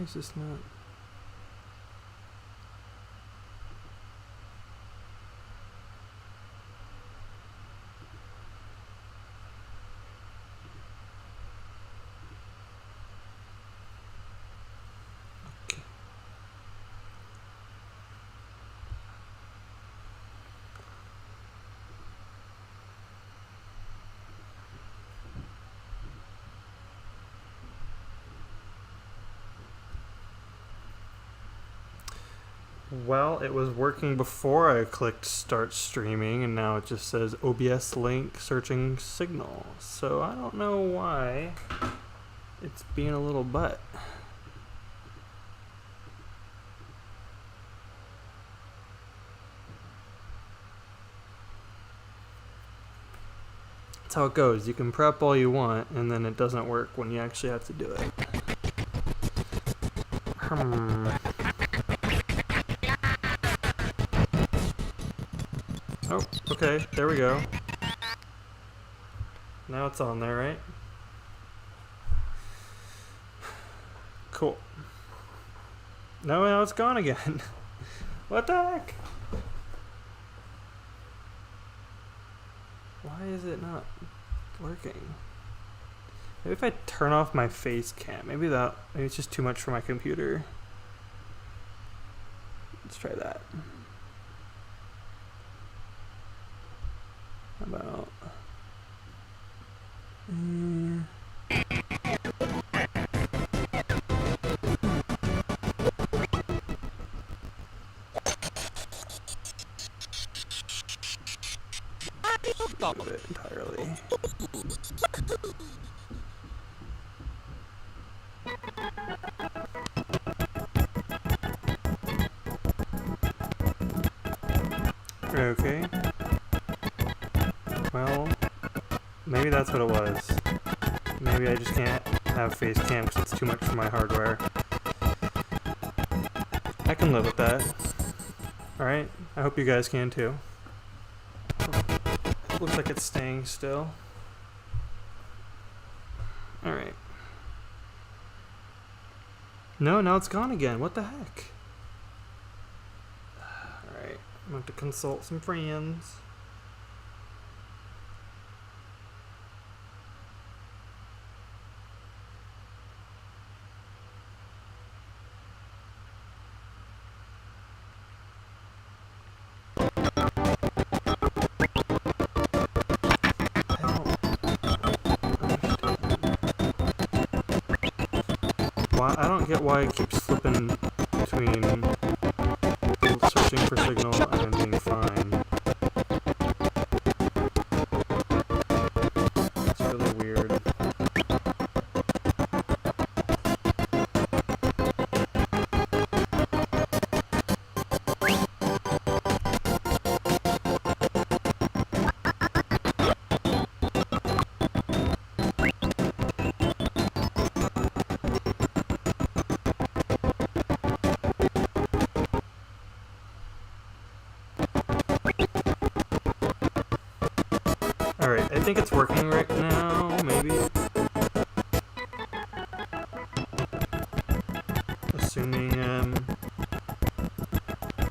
is this not? Well, it was working before I clicked start streaming, and now it just says OBS link searching signal. So I don't know why it's being a little butt. That's how it goes. You can prep all you want, and then it doesn't work when you actually have to do it. Oh, okay, there we go. Now it's on there, right? Cool. No, now it's gone again. What the heck? Why is it not working? Maybe if I turn off my face cam, maybe it's just too much for my computer. Let's try that. How about... Stop it entirely. Okay. Well, maybe that's what it was. Maybe I just can't have face cam because it's too much for my hardware. I can live with that. Alright, I hope you guys can too. Looks like it's staying still. Alright. No, now it's gone again. What the heck? Alright, I'm going to have to consult some friends. I don't get why it keeps flipping between searching for signal and being fine. It's really weird. Alright, I think it's working right now, maybe. Assuming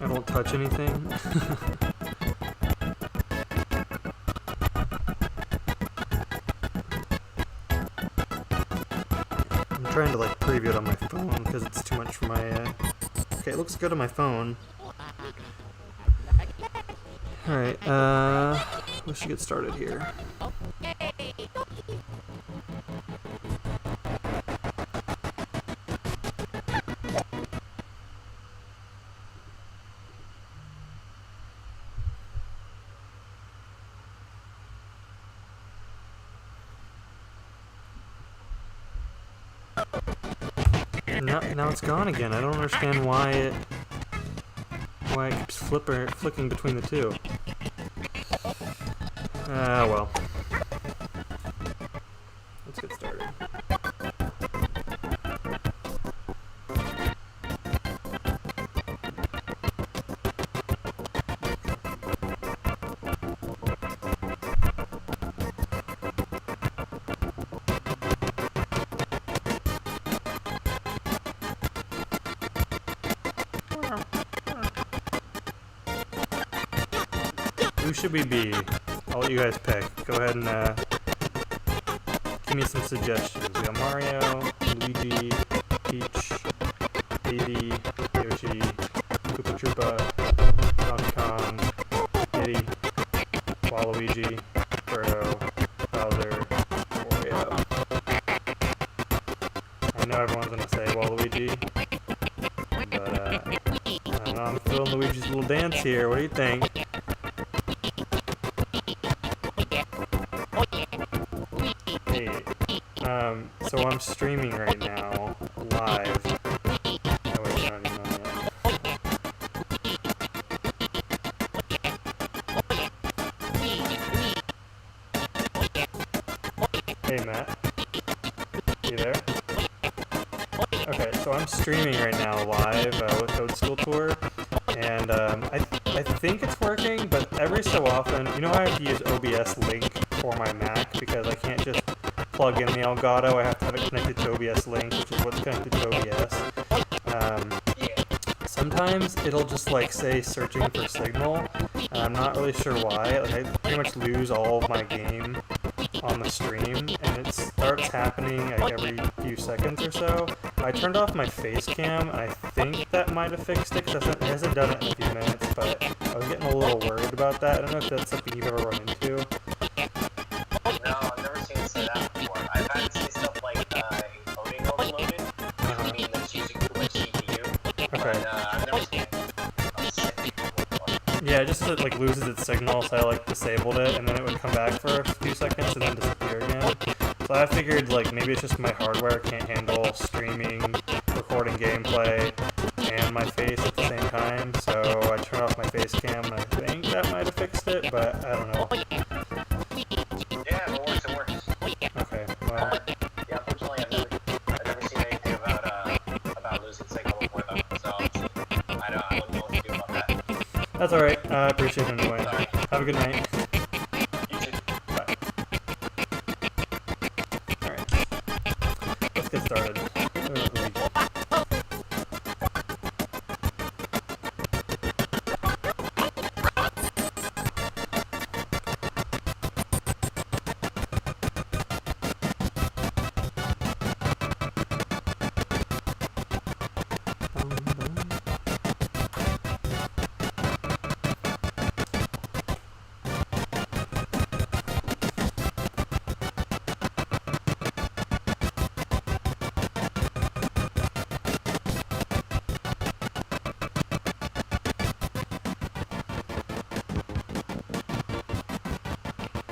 I don't touch anything. I'm trying to like preview it on my phone because it's too much for my... Okay, it looks good on my phone. Alright, let's get started here. Now it's gone again. I don't understand why it keeps flicking between the two. Well. Let's get started. should we be? I'll let you guys pick. Go ahead and give me some suggestions. We got Mario, Luigi, Peach, Daisy, Yoshi, Koopa Troopa, Donkey Kong, Diddy, Waluigi, Birdo, Bowser, Wario. I know everyone's gonna say Waluigi, but I don't know, I'm feeling Luigi's little dance here. What do you think? Hey, so I'm streaming right now, live. Oh wait, you're not even on yet. Hey Matt, you there? Okay, so I'm streaming right now live with Toadstool Tour, and I think it's working, but every so often, you know how I have to use OBS Link for my Mac because I can't just plug in the Elgato, I have to have it connected to OBS Link, which is what's connected to OBS. Sometimes it'll just like say searching for signal, and I'm not really sure why. Like I pretty much lose all of my game on the stream, and it starts happening like every few seconds or so. I turned off my face cam, and I think that might have fixed it, because it hasn't done it in a few minutes, but I was getting a little worried about that. I don't know if that's something you've ever run into. No, I've never seen it say that before. I've had it say stuff like encoding overloaded, which would mean that it's using too much CPU, but I've never seen it. Yeah, it just like loses its signal, so I like disabled it, and then it would come back for a few seconds and then disappear again. So I figured like maybe it's just my hardware can't handle streaming, recording gameplay, and my face at the same time. So I turned off my face cam, and I think that might have fixed it, but I don't know. Yeah, if it works, it works. Okay, well. Yeah, unfortunately, I've never seen anything about losing signal before though, so I don't know what to do about that. That's alright, I appreciate it anyway. Sorry. Have a good night. You too. Bye. Alright. Let's get started.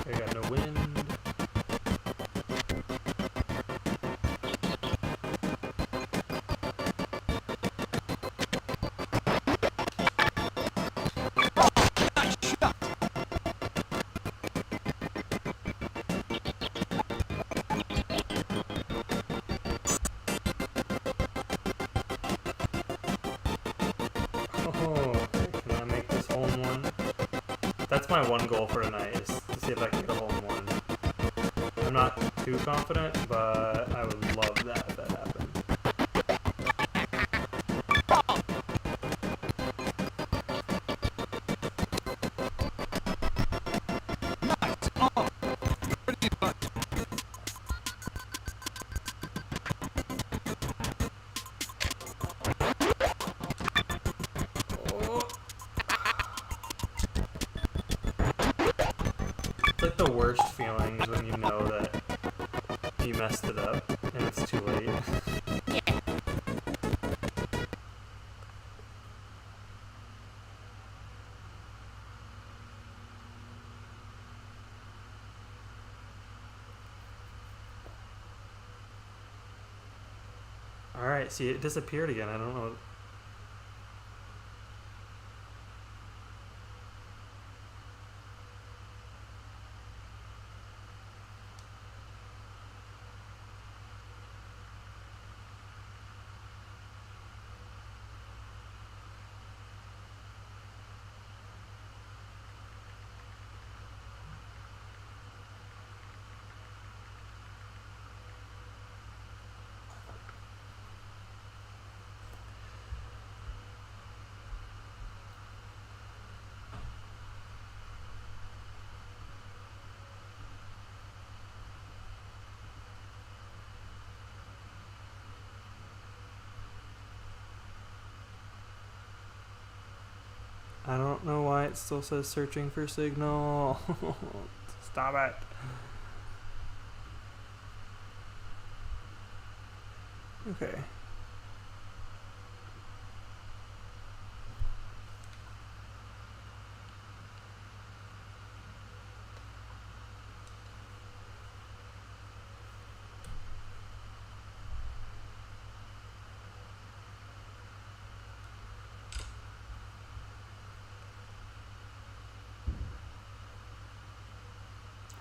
I got no wind. Oh, can I make this hole in one? That's my one goal for tonight, is to see if I can get a hole in one. I'm not too confident, but I would love that if that happened. It's like the worst feelings when you know that you messed it up and it's too late. Alright, see, it disappeared again. I don't know. I don't know why it still says searching for signal. Stop it. Okay.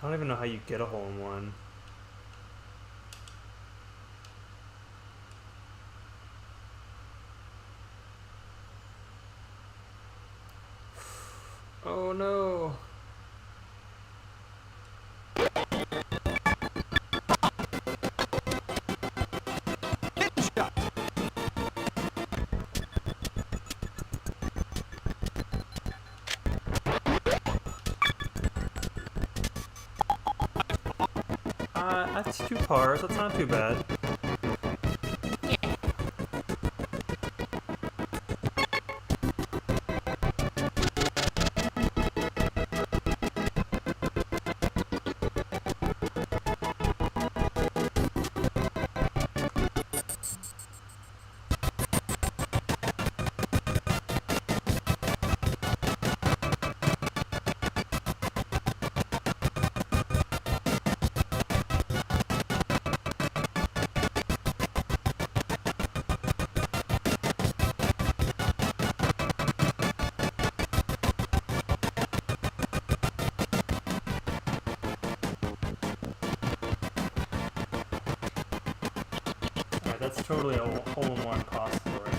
I don't even know how you get a hole in one. Oh no. That's 2 pars. That's not too bad. Alright, that's totally a hole-in-one possible, right?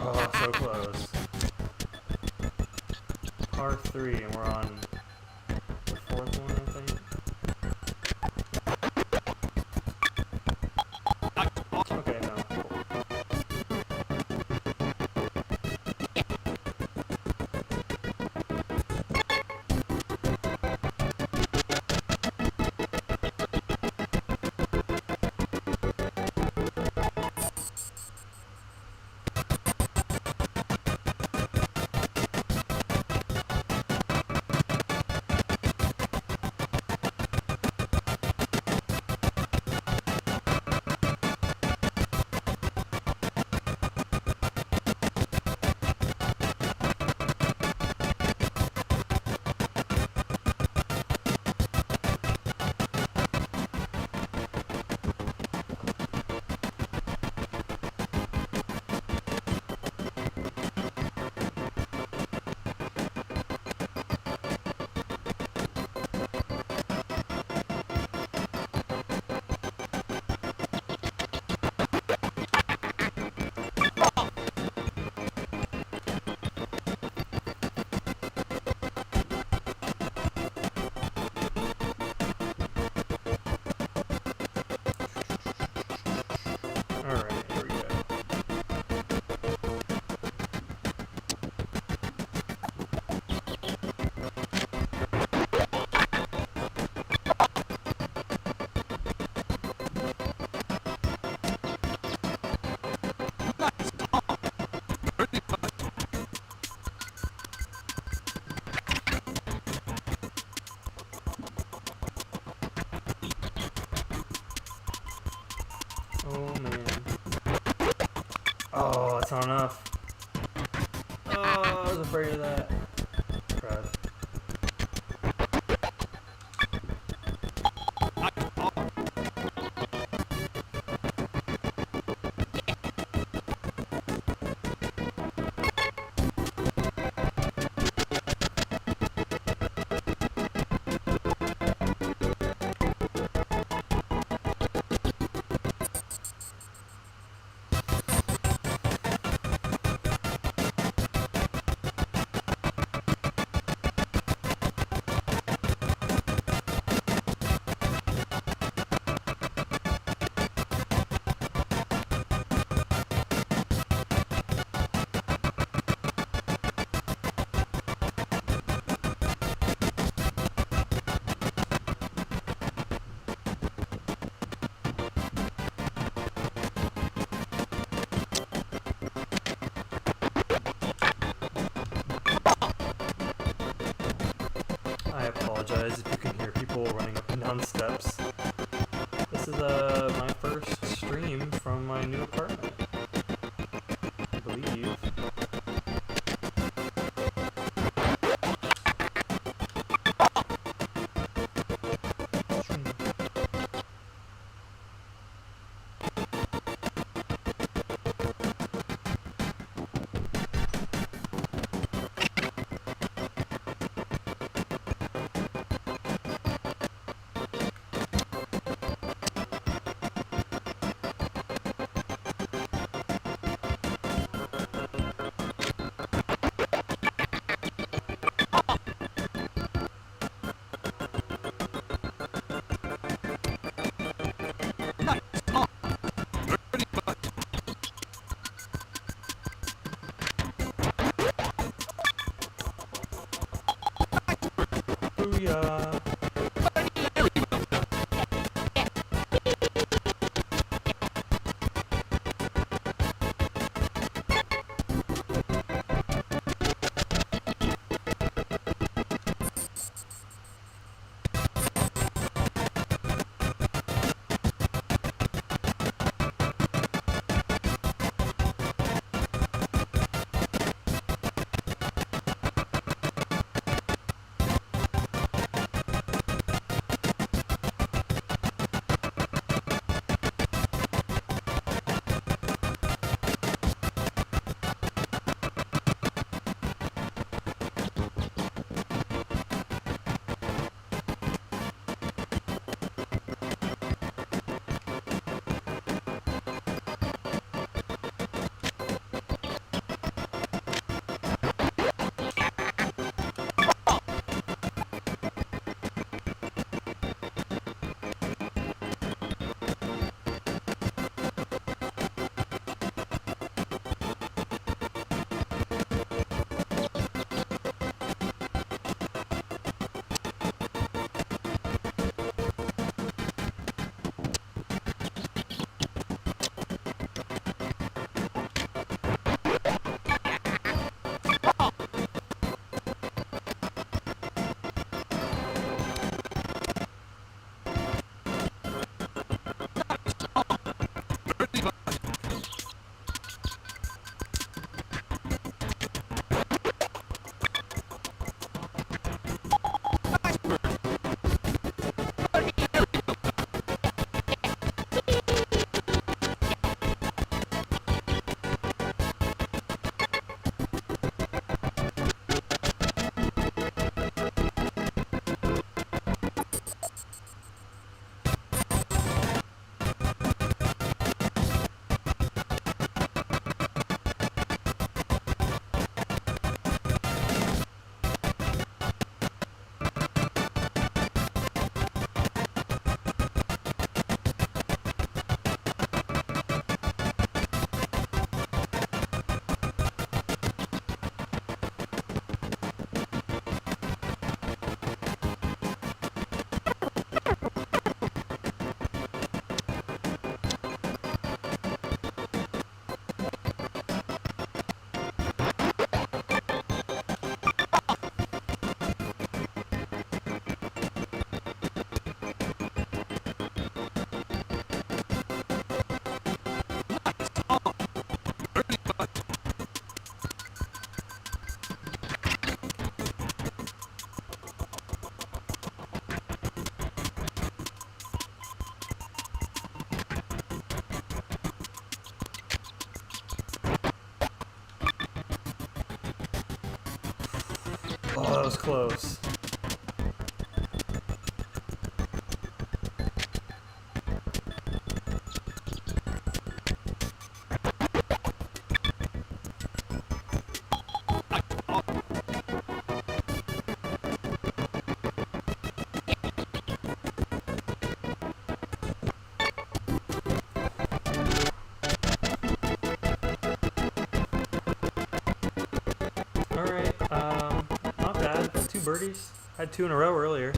Oh, so close. Par 3, and we're on the 4th one, I think. Okay, no. Alright, here we go. Oh man. Oh, it's not enough. Oh, I was afraid of that. Crap. apologize if you can hear people running up and down steps. This is my first stream from my new apartment, I believe. Booyah! Oh, that was close. Alright, not bad. 2 birdies. Had 2 in a row earlier.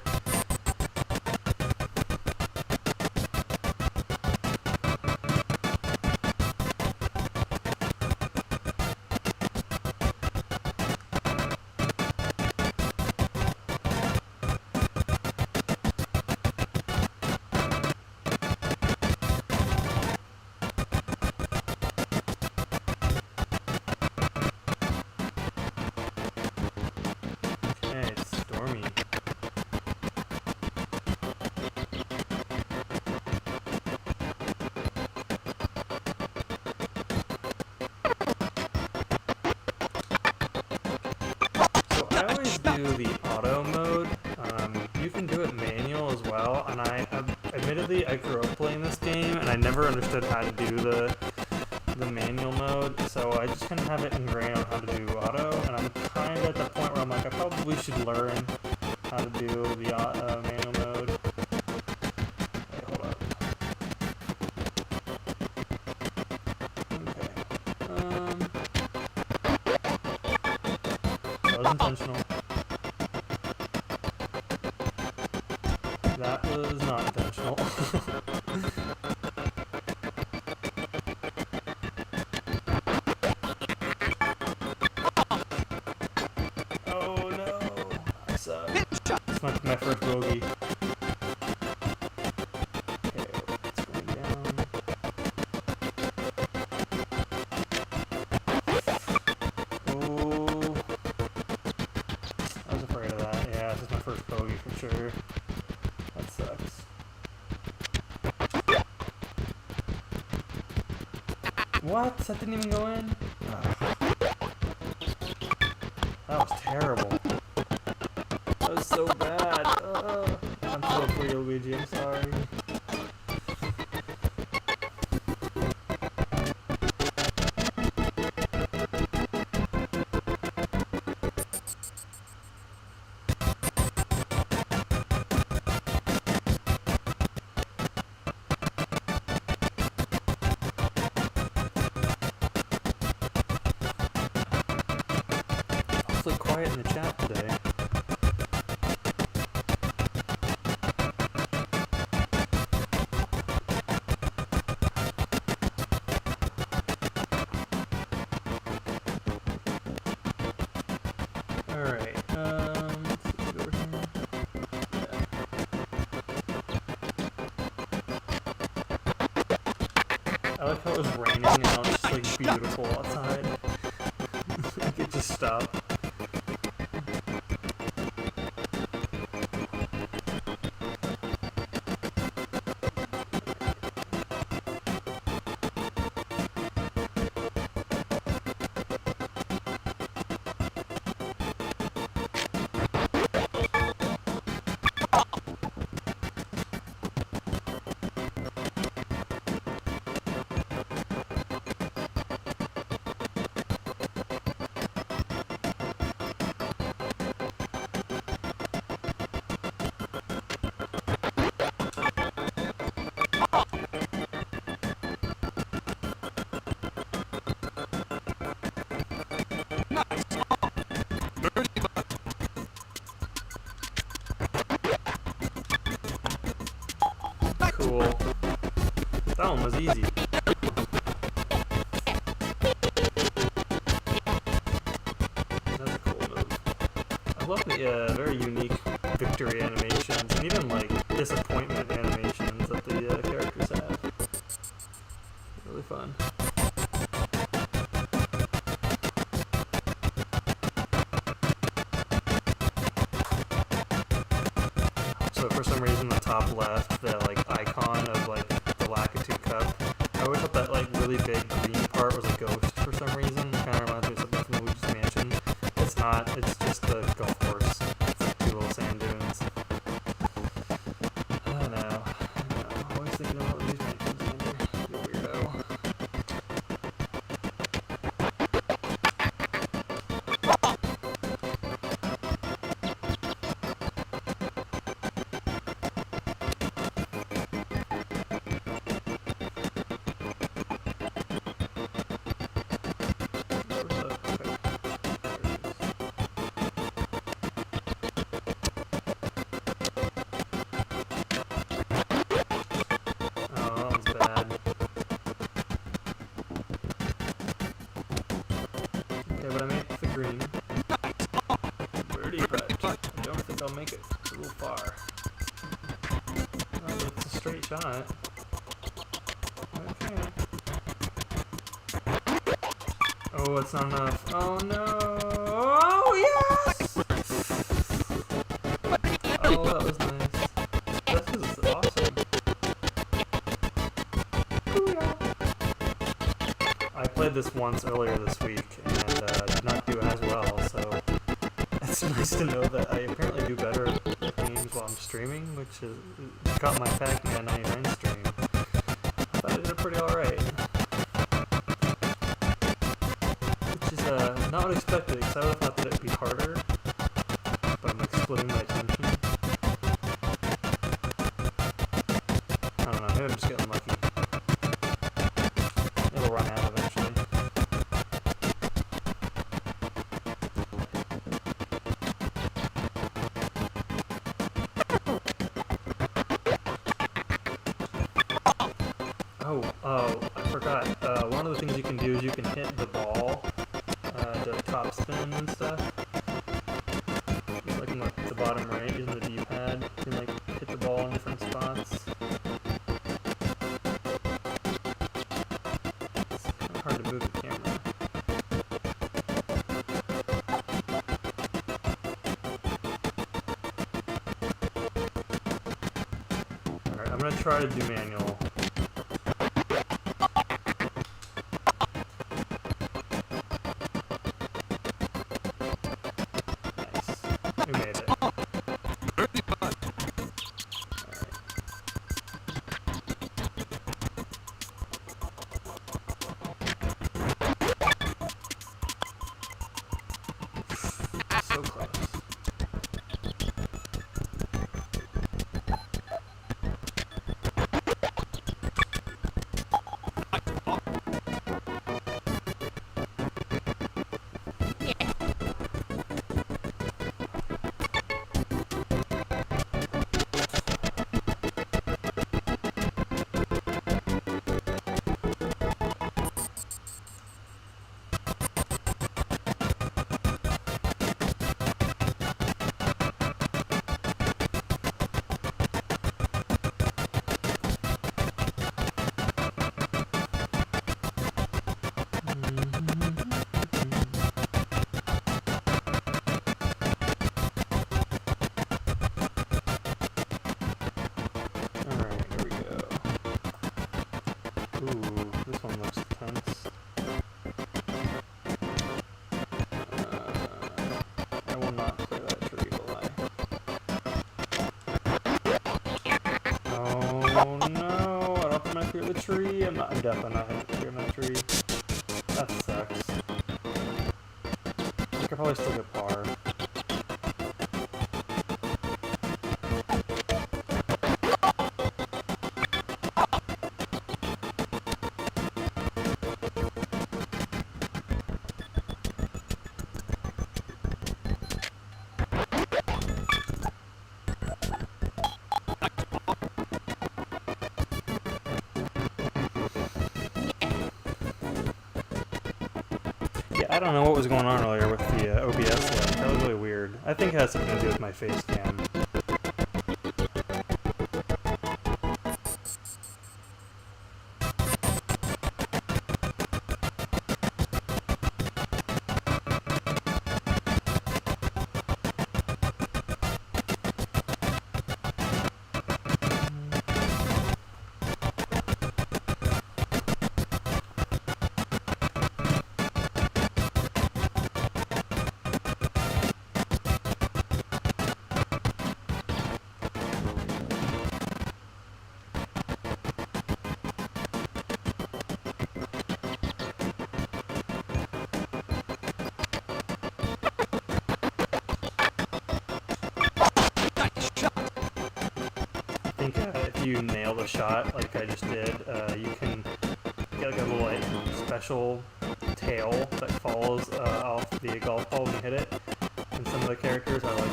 you can do it manual as well, and admittedly I grew up playing this game and I never understood how to do the manual mode, so I just kind of have it ingrained on how to do auto, and I'm kind of at the point where I'm like, I probably should learn how to do the manual mode. Wait, hold up. Okay. That was intentional. That was not intentional. Oh no! I suck. This might be my first bogey. Okay, it's going down. Oh. I was afraid of that. Yeah, this is my first bogey for sure. That sucks. What? That didn't even go in? Ugh. That was terrible. That was so bad. I'm so for you, Luigi. I'm sorry. Awfully quiet in the chat today. Alright, let's see what's over here. Yeah. I like how it was raining and now it's just like beautiful outside. Like it just stopped. Cool. That one was easy. That's a cool move. I love the very unique victory animations and even like disappointment animations that the characters have. Really fun. So for some reason the top left, the like icon of like the Lakitu cup, I always thought that like really big green part was a ghost for some reason. Kind of reminds me of something from Luigi's Mansion. It's not, it's just the golf course. It's like two little sand dunes. I don't know. Always thinking about Luigi's Mansion, Xander. You weirdo. But I made it to the green. Birdie putt. I don't think I'll make it. It's a little far. Oh, it's a straight shot. Okay. Oh, it's not enough. Oh no! Oh yes! Oh, that was nice. This is awesome. I played this once earlier this week and did not do as well, so it's nice to know that I apparently do better at games while I'm just which is got my Pac-Man 99 stream. I thought I did pretty alright. Which is not unexpected, because I would have thought that it'd be harder, but I'm like splitting my attention. I don't know, maybe I'm just getting lucky. It'll run out eventually. Oh, I forgot. One of the things you can do is you can hit the ball to top spin and stuff. Like in like the bottom right, using the D-pad, you can like hit the ball in different spots. It's kind of hard to move the camera. Alright, I'm gonna try to do manual. We made it. So close. Ooh, this one looks tense. I will not clear that tree, will I? Oh no, I don't think I'm gonna clear the tree. I'm definitely not gonna clear my tree. That sucks. I could probably still get par. I don't know what was going on earlier with the OBS there. That was really weird. I think it has something to do with my face cam. If you nail the shot like I just did, you can get like a little like special tail that falls off the golf ball when you hit it. And some of the characters are like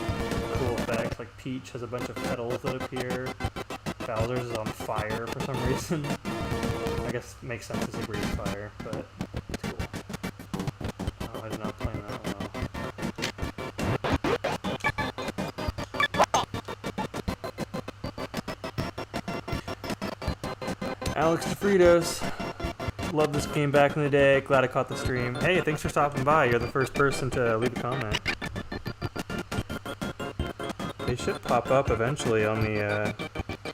cool effects. Like Peach has a bunch of petals that appear. Bowser's is on fire for some reason. I guess it makes sense because he breathes fire, but it's cool. Oh, I did not plan that well. Alex DeFritos, love this game back in the day, glad I caught the stream. Hey, thanks for stopping by, you're the first person to leave a comment. They should pop up eventually on the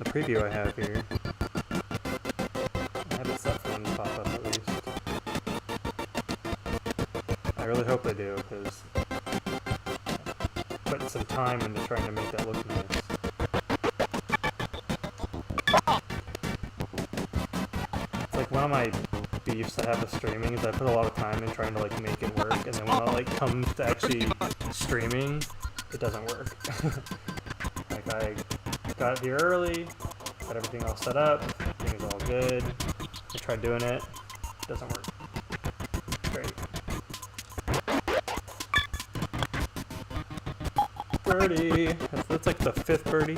preview I have here. I have it set for them to pop up at least. I really hope they do, because I'm putting some time into trying to make that look nice. of my beefs I have with streaming is I put a lot of time in trying to like make it work, and then when I like come to actually streaming, it doesn't work. Like I got here early, got everything all set up, everything's all good. I tried doing it, doesn't work. Great. Birdie. That's like the 5th birdie.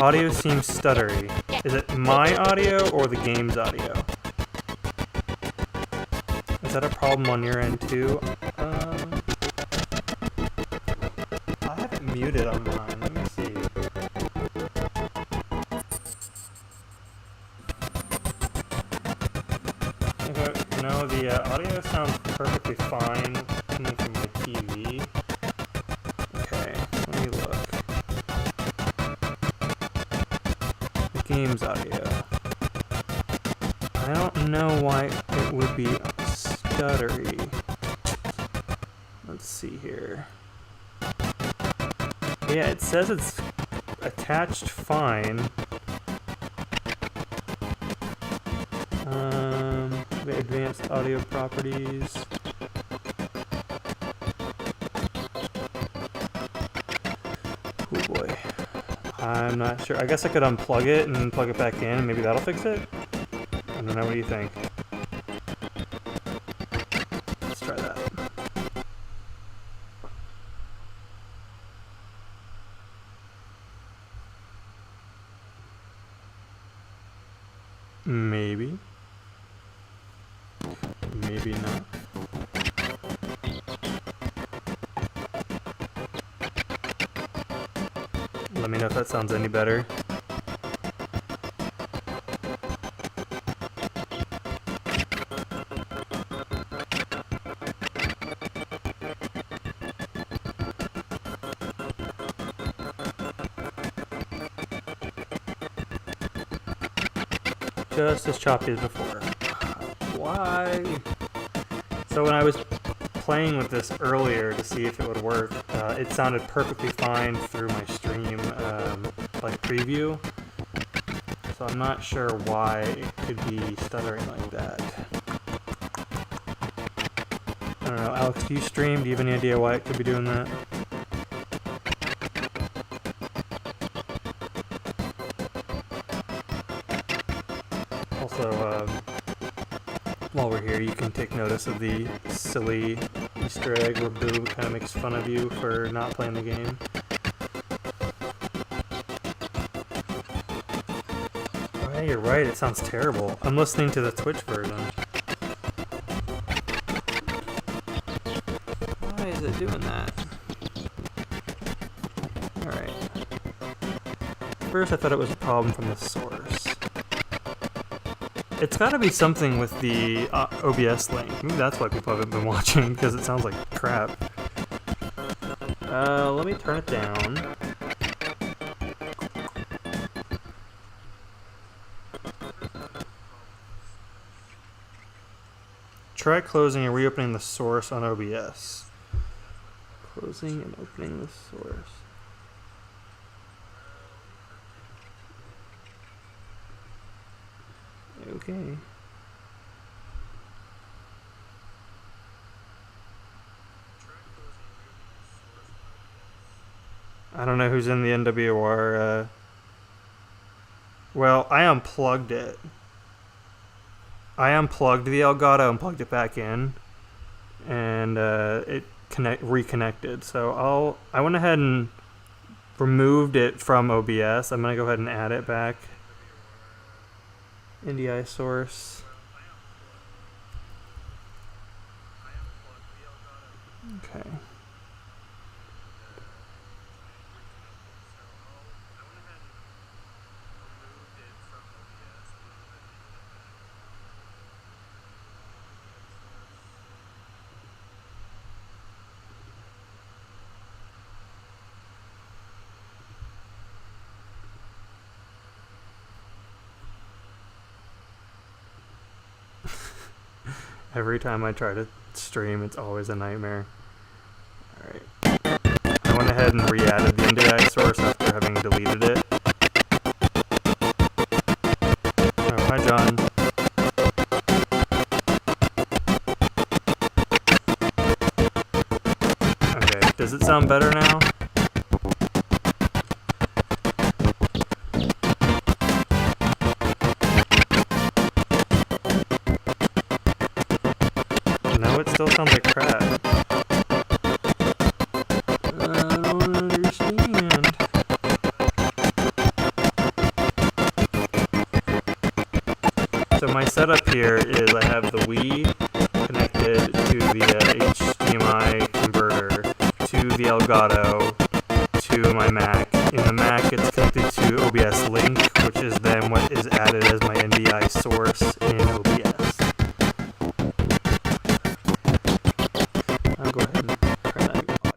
Audio seems stuttery. Is it my audio or the game's audio? Is that a problem on your end too? I have it muted on mine. Let me see. Okay, no, the audio sounds perfectly fine coming from my TV. Okay, let me look. The game's audio. I don't know why it would be stuttery. Let's see here. Yeah, it says it's attached fine. The advanced audio properties. Oh boy. I'm not sure. I guess I could unplug it and plug it back in and maybe that'll fix it? I don't know, what do you think? Let's try that. Maybe. Maybe not. Let me know if that sounds any better. Just as choppy as before. Why? So when I was playing with this earlier to see if it would work, it sounded perfectly fine through my stream, like preview. So I'm not sure why it could be stuttering like that. I don't know. Alex, do you stream? Do you have any idea why it could be doing that? Also, while we're here, you can take notice of the silly Easter egg where Boo kind of makes fun of you for not playing the game. Oh, yeah, you're right. It sounds terrible. I'm listening to the Twitch version. Why is it doing that? Alright. First, I thought it was a problem from the source. It's gotta be something with the OBS link. Maybe that's why people haven't been watching, because it sounds like crap. Let me turn it down. Try closing and reopening the source on OBS. Closing and opening the source. Okay. I don't know who's in the NWR. Well, I unplugged it. I unplugged the Elgato and plugged it back in, and it reconnected. So I went ahead and removed it from OBS. I'm gonna go ahead and add it back. NDI source. Okay. Every time I try to stream, it's always a nightmare. Alright. I went ahead and re-added the NDI source after having deleted it. Oh, hi John. sound better now? No, it still sounds like crap. I don't understand. So my setup here is I have the Wii connected to the HDMI converter to the Elgato to my Mac. In the Mac, it's connected to OBS Link, which is then what is added as my NDI source in OBS. I'll go ahead and turn that audio back.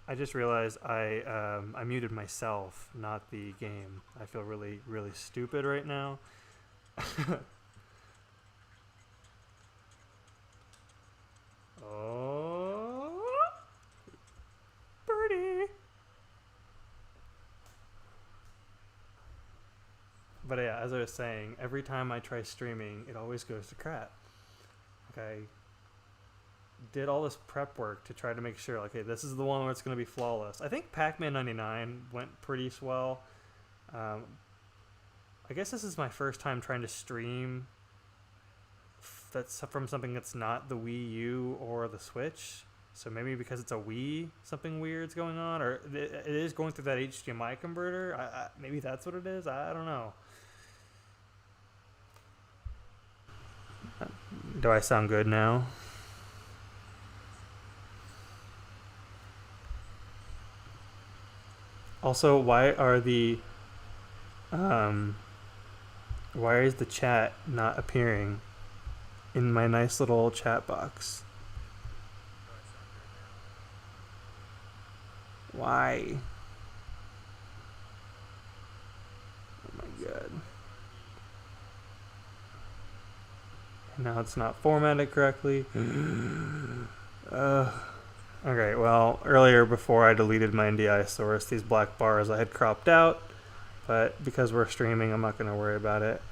I just realized I muted myself, not the game. I feel really, really stupid right now. Oh, birdie. But yeah, as I was saying, every time I try streaming, it always goes to crap. Okay. Did all this prep work to try to make sure, like, hey, this is the one where it's going to be flawless. I think Pac-Man 99 went pretty swell. I guess this is my first time trying to stream that's from something that's not the Wii U or the Switch. So maybe because it's a Wii, something weird's going on, or it is going through that HDMI converter. Maybe that's what it is. I don't know. Do I sound good now? Also, why is the chat not appearing in my nice little chat box? Why? Oh my god. Now it's not formatted correctly. Okay, well, earlier before I deleted my NDI source, these black bars I had cropped out, but because we're streaming, I'm not going to worry about it.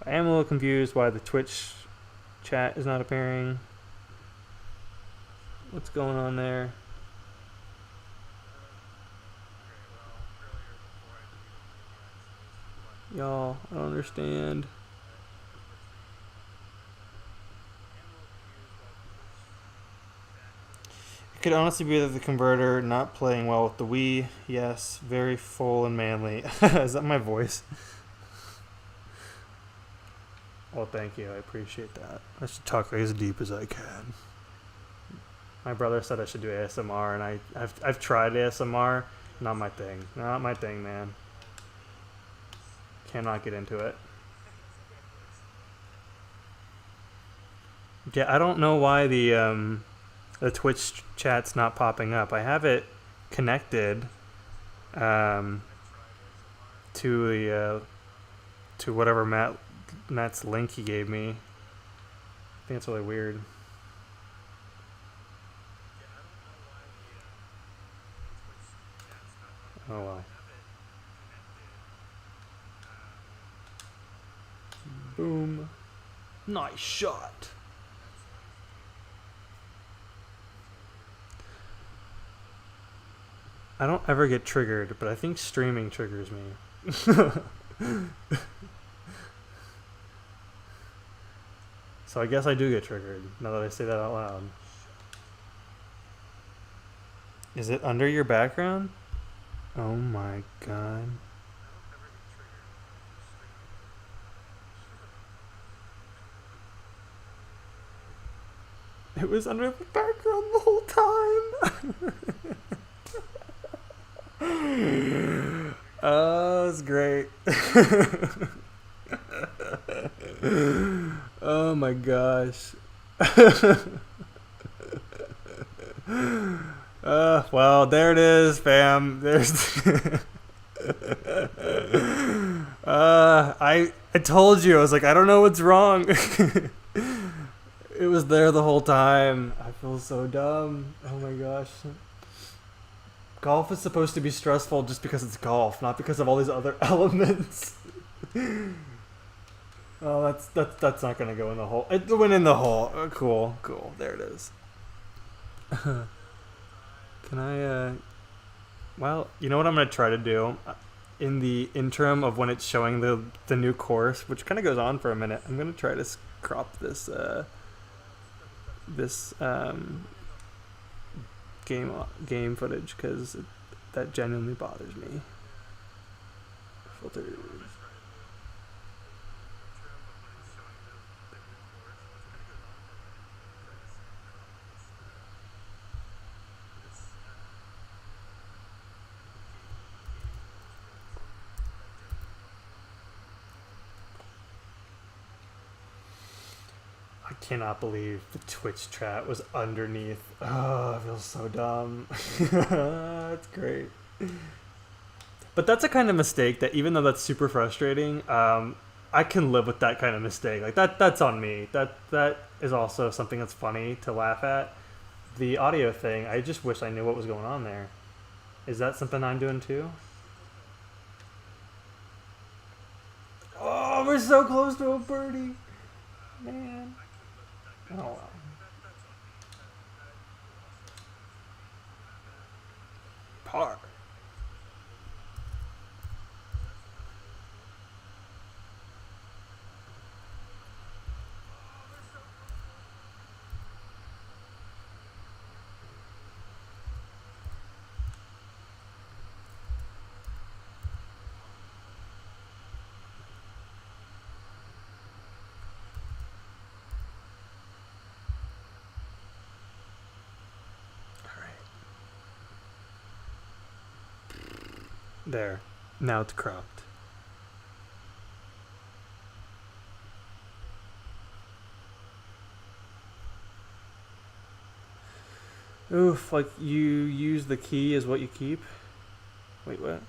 I am a little confused why the Twitch chat is not appearing. What's going on there? Y'all, I don't understand. It could honestly be that the converter not playing well with the Wii. Yes, very full and manly. Is that my voice? Well, thank you. I appreciate that. I should talk as deep as I can. My brother said I should do ASMR, and I've tried ASMR. Not my thing. Not my thing, man. Cannot get into it. Yeah, I don't know why the Twitch chat's not popping up. I have it connected to the to whatever Matt's link he gave me. I think it's really weird. Oh well. Boom. Nice shot. I don't ever get triggered, but I think streaming triggers me. So I guess I do get triggered, now that I say that out loud. Is it under your background? Oh my god. It was under the background the whole time. Oh, that's great. Oh my gosh. Well, there it is, fam. There's. I told you. I was like, I don't know what's wrong. It was there the whole time. I feel so dumb. Oh my gosh. Golf is supposed to be stressful just because it's golf, not because of all these other elements. Oh, that's not gonna go in the hole. It went in the hole. Oh, cool. There it is. Can I? Well, you know what I'm gonna try to do. In the interim of when it's showing the new course, which kind of goes on for a minute, I'm gonna try to crop this game footage because that genuinely bothers me. Filters. I cannot believe the Twitch chat was underneath. Oh, I feel so dumb. That's great. But that's a kind of mistake that, even though that's super frustrating, I can live with that kind of mistake. Like that's on me. That is also something that's funny to laugh at. The audio thing, I just wish I knew what was going on there. Is that something I'm doing too? Oh, we're so close to a birdie. Man. Oh well. Par. There. Now it's cropped. Oof, like you use the key as what you keep? Wait, what?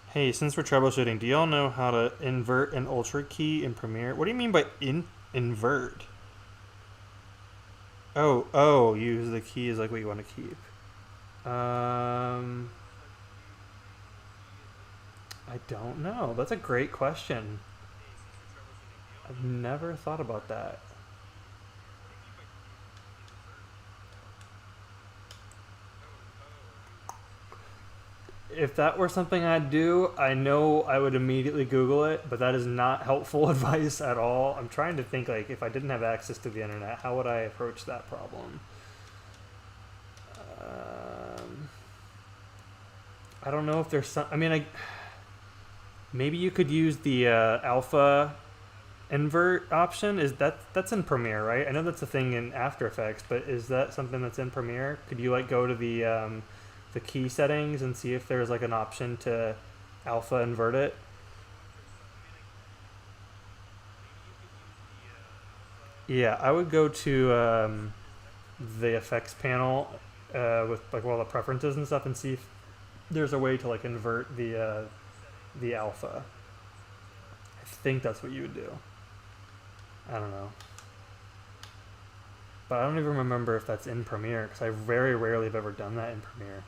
Hey, since we're troubleshooting, do y'all know how to invert an ultra key in Premiere? What do you mean by invert? Oh, use the key as like what you want to keep. I don't know. That's a great question. I've never thought about that. If that were something I'd do, I know I would immediately Google it, but that is not helpful advice at all. I'm trying to think, like, if I didn't have access to the internet, how would I approach that problem? I don't know if there's some... I mean, maybe you could use the alpha invert option. That's in Premiere, right? I know that's a thing in After Effects, but is that something that's in Premiere? Could you like go to the key settings and see if there's like an option to alpha invert it? Yeah, I would go to the effects panel with like all the preferences and stuff and see if there's a way to like invert the alpha. I think that's what you would do. I don't know. But I don't even remember if that's in Premiere, because I very rarely have ever done that in Premiere.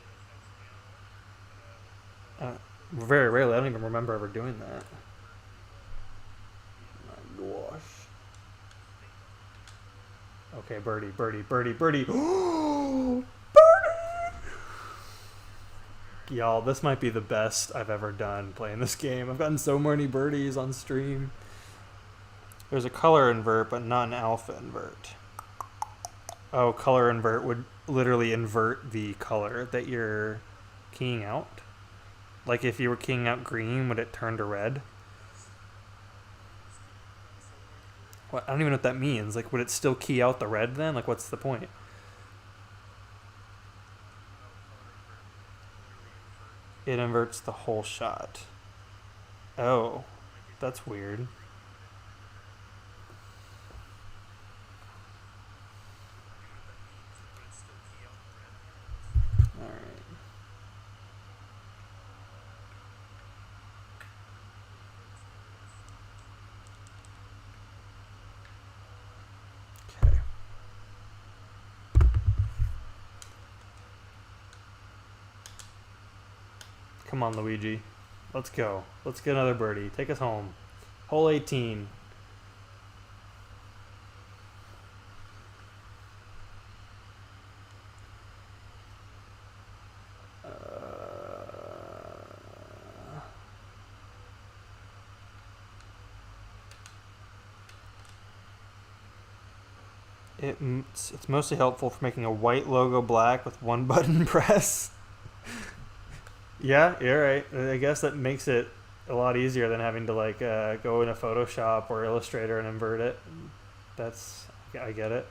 Very rarely. I don't even remember ever doing that. My gosh. Okay, birdie. Birdie! Y'all, this might be the best I've ever done playing this game. I've gotten so many birdies on stream. There's a color invert, but not an alpha invert. Oh, color invert would literally invert the color that you're keying out. Like if you were keying out green, would it turn to red? What? I don't even know what that means. Like, would it still key out the red then? Like, what's the point? It inverts the whole shot. Oh, that's weird. Alright. Okay. Come on, Luigi. Let's go. Let's get another birdie. Take us home. Hole 18. It's mostly helpful for making a white logo black with one button press. Yeah, you're right. I guess that makes it a lot easier than having to like go into Photoshop or Illustrator and invert it. I get it.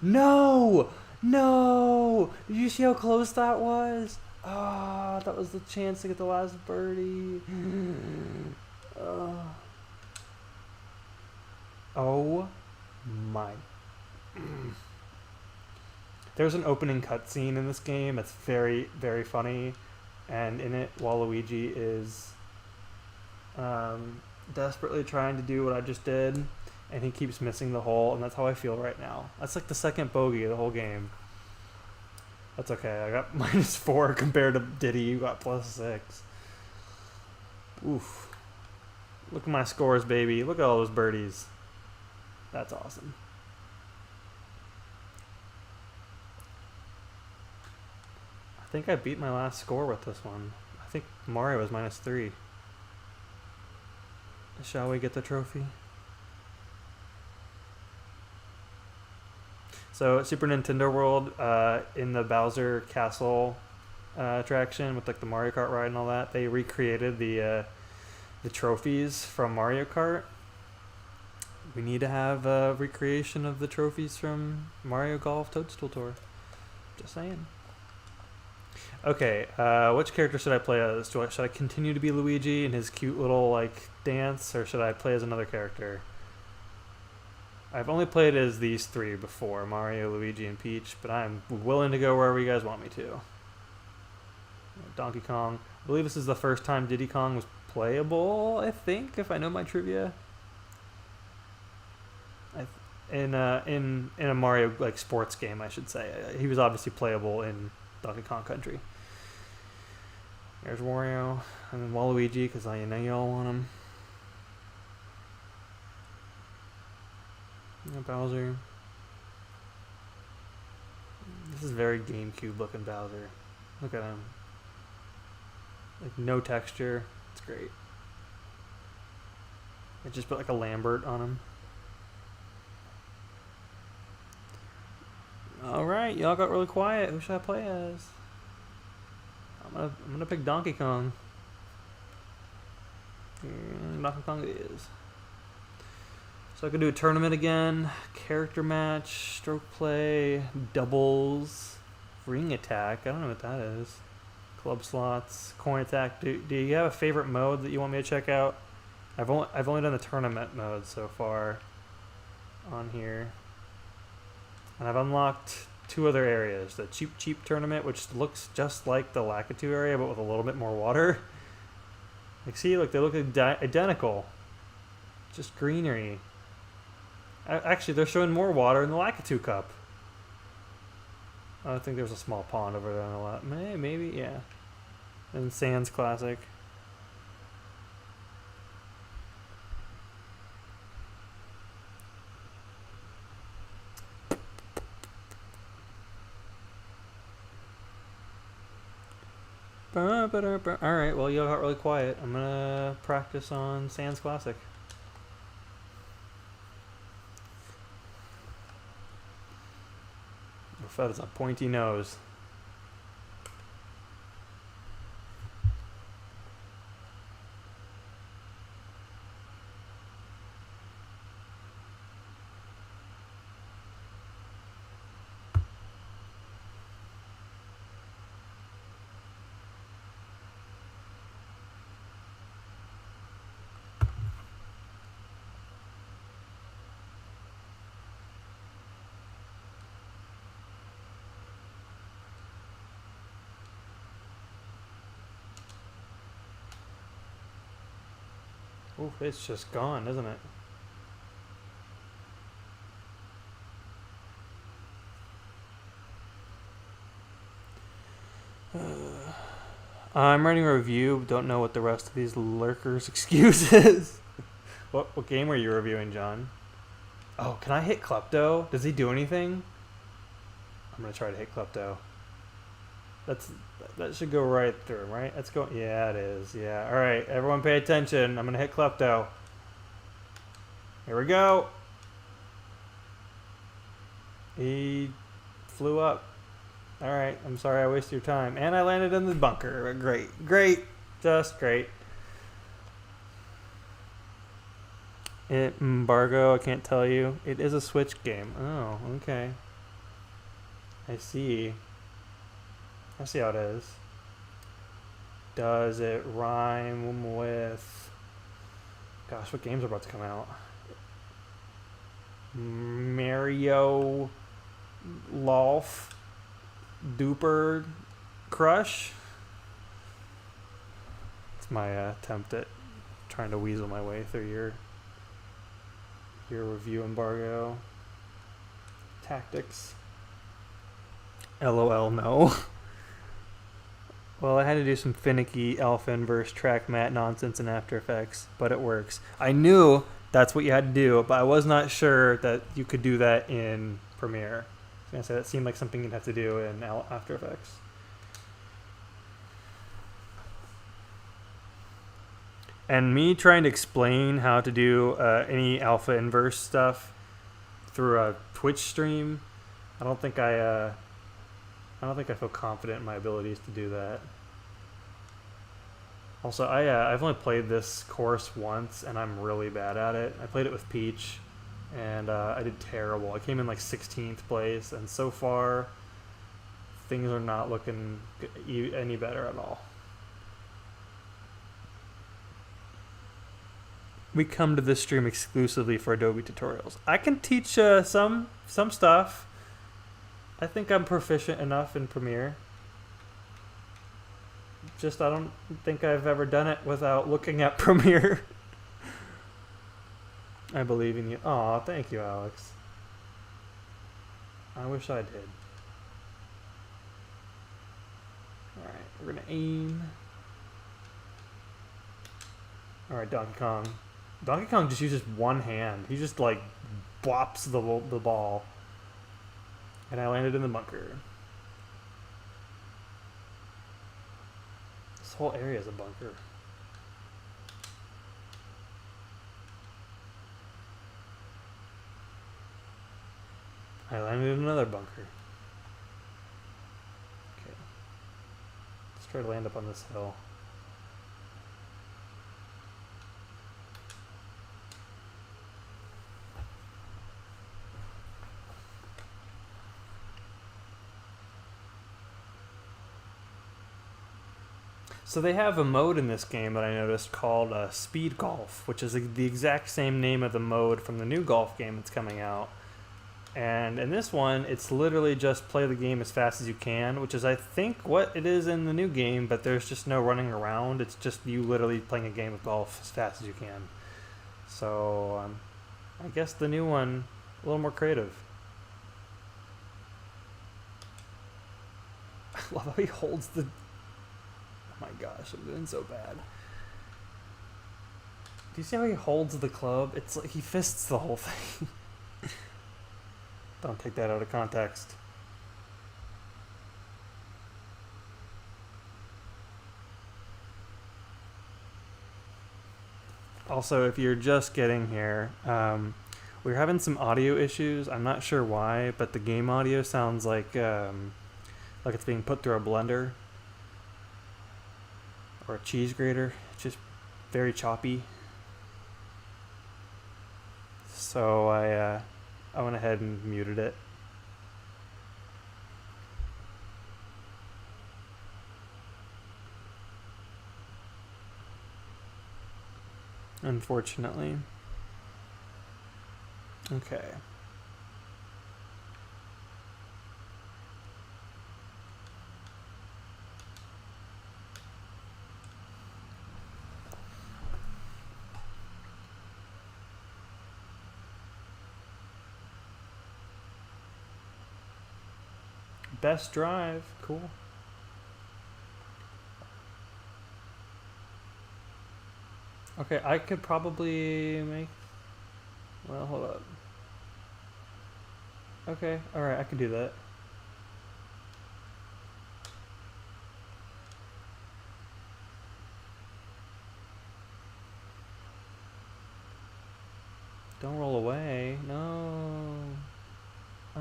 No! No! Did you see how close that was? Ah, that was the chance to get the last birdie. Oh my. There's an opening cutscene in this game that's very, very funny. And in it, Waluigi is desperately trying to do what I just did. And he keeps missing the hole. And that's how I feel right now. That's like the second bogey of the whole game. That's okay. I got -4 compared to Diddy. You got +6. Oof. Look at my scores, baby. Look at all those birdies. That's awesome. I think I beat my last score with this one. I think Mario was -3. Shall we get the trophy? So Super Nintendo World, in the Bowser Castle attraction with like the Mario Kart ride and all that, they recreated the trophies from Mario Kart. We need to have a recreation of the trophies from Mario Golf Toadstool Tour. Just saying. Okay, which character should I play as? Should I continue to be Luigi in his cute little like dance, or should I play as another character? I've only played as these three before, Mario, Luigi, and Peach, but I'm willing to go wherever you guys want me to. Donkey Kong. I believe this is the first time Diddy Kong was playable, I think, if I know my trivia. In a Mario like sports game, I should say. He was obviously playable in Donkey Kong Country. There's Wario, and then Waluigi, because I know y'all want him. Bowser. This is very GameCube looking Bowser. Look at him. Like no texture. It's great. I just put like a Lambert on him. Alright, y'all got really quiet. Who should I play as? I'm gonna pick Donkey Kong. Donkey Kong it is. So I could do a tournament again, character match, stroke play, doubles, ring attack. I don't know what that is. Club slots, coin attack. Do you have a favorite mode that you want me to check out? I've only done the tournament mode so far on here, and I've unlocked 2 other areas: the Cheap tournament, which looks just like the Lakitu area but with a little bit more water. Like, see, look, they look identical, just greenery. Actually, they're showing more water in the Lakitu Cup. I think there's a small pond over there on the left. Maybe, yeah. And Sands Classic. Alright, well, you got really quiet. I'm gonna practice on Sands Classic. That is a pointy nose. Ooh, it's just gone, isn't it? I'm writing a review. Don't know what the rest of these lurkers' excuse is. What game are you reviewing, John? Oh, can I hit Klepto? Does he do anything? I'm gonna try to hit Klepto. That should go right through, right? That's go. Yeah, it is. Yeah. All right, everyone, pay attention. I'm gonna hit Klepto. Here we go. He flew up. All right. I'm sorry I wasted your time, and I landed in the bunker. Great, just great. Embargo. I can't tell you. It is a Switch game. Oh, okay. I see. I see how it is. Does it rhyme with... Gosh, what games are about to come out? Mario... Lolf... Duper... Crush? It's my attempt at trying to weasel my way through your review embargo. Tactics. LOL, no. Well, I had to do some finicky alpha inverse track matte nonsense in After Effects, but it works. I knew that's what you had to do, but I was not sure that you could do that in Premiere. I was going to say that seemed like something you'd have to do in After Effects. And me trying to explain how to do any alpha inverse stuff through a Twitch stream, I don't think I feel confident in my abilities to do that. Also, I've only played this course once, and I'm really bad at it. I played it with Peach, and I did terrible. I came in like 16th place, and so far, things are not looking any better at all. We come to this stream exclusively for Adobe tutorials. I can teach some stuff. I think I'm proficient enough in Premiere. Just I don't think I've ever done it without looking at Premiere. I believe in you. Aw, thank you, Alex. I wish I did. Alright, we're gonna aim. Alright, Donkey Kong. Donkey Kong just uses one hand. He just like bops the ball. And I landed in the bunker. This whole area is a bunker. I landed in another bunker. Okay. Let's try to land up on this hill. So they have a mode in this game that I noticed called Speed Golf, which is the exact same name of the mode from the new golf game that's coming out. And in this one, it's literally just play the game as fast as you can, which is, I think, what it is in the new game, but there's just no running around. It's just you literally playing a game of golf as fast as you can. So I guess the new one, a little more creative. I love how he holds the... Oh my gosh, I'm doing so bad. Do you see how he holds the club? It's like he fists the whole thing. Don't take that out of context. Also, if you're just getting here, We're having some audio issues. I'm not sure why, but the game audio sounds like it's being put through a blender or a cheese grater. It's just very choppy. So I went ahead and muted it. Unfortunately. Okay. Best drive. Cool. Okay, I could probably make... Well, hold up. Okay, alright, I can do that. Don't roll away. No. Oh.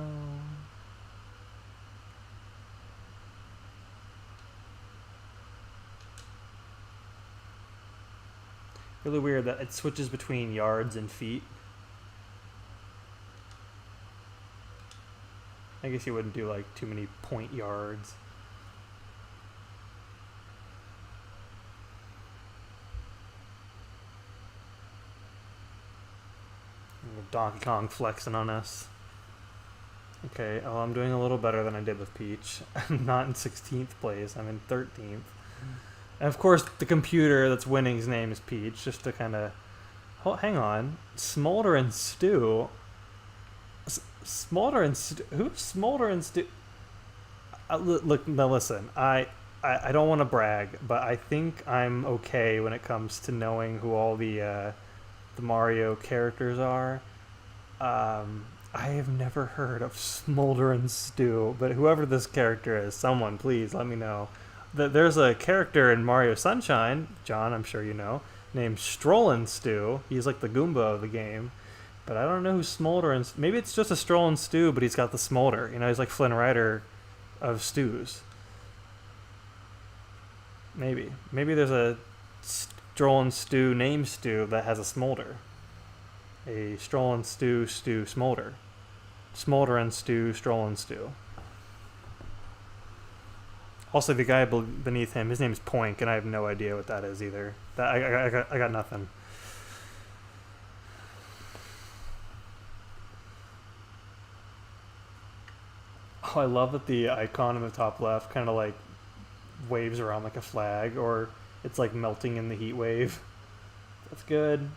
Really weird that it switches between yards and feet. I guess you wouldn't do like too many point yards. Donkey Kong flexing on us. Okay, oh, I'm doing a little better than I did with Peach. I'm not in 16th place, I'm in 13th. And of course, the computer that's winning's name is Peach, just to kind of... Oh, hang on. Smolder and Stew? Smolder and Stew? Who's Smolder and Stew? Look, now listen, I don't want to brag, but I think I'm okay when it comes to knowing who all the Mario characters are. I have never heard of Smolder and Stew, but whoever this character is, someone please let me know. There's a character in Mario Sunshine, John, I'm sure you know, named Strollin' Stew. He's like the Goomba of the game. But I don't know who Smolder and... Maybe it's just a Strollin' Stew, but he's got the smolder. You know, he's like Flynn Rider of stews. Maybe. Maybe there's a Strollin' Stew named Stew that has a smolder. A Strollin' Stew smolder. Smolder and Stew, Strollin' Stew. Also, the guy beneath him, his name's Poink, and I have no idea what that is either. I got nothing. Oh, I love that the icon in the top left kind of like waves around like a flag, or it's like melting in the heat wave. That's good.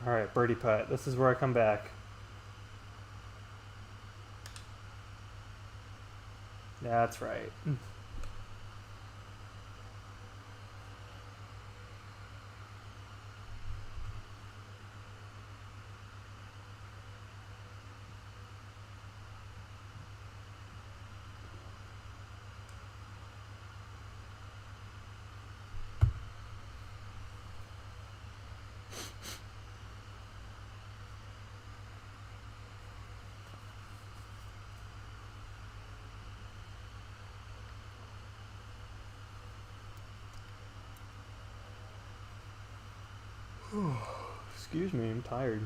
Alright, birdie putt. This is where I come back. That's right. Excuse me, I'm tired.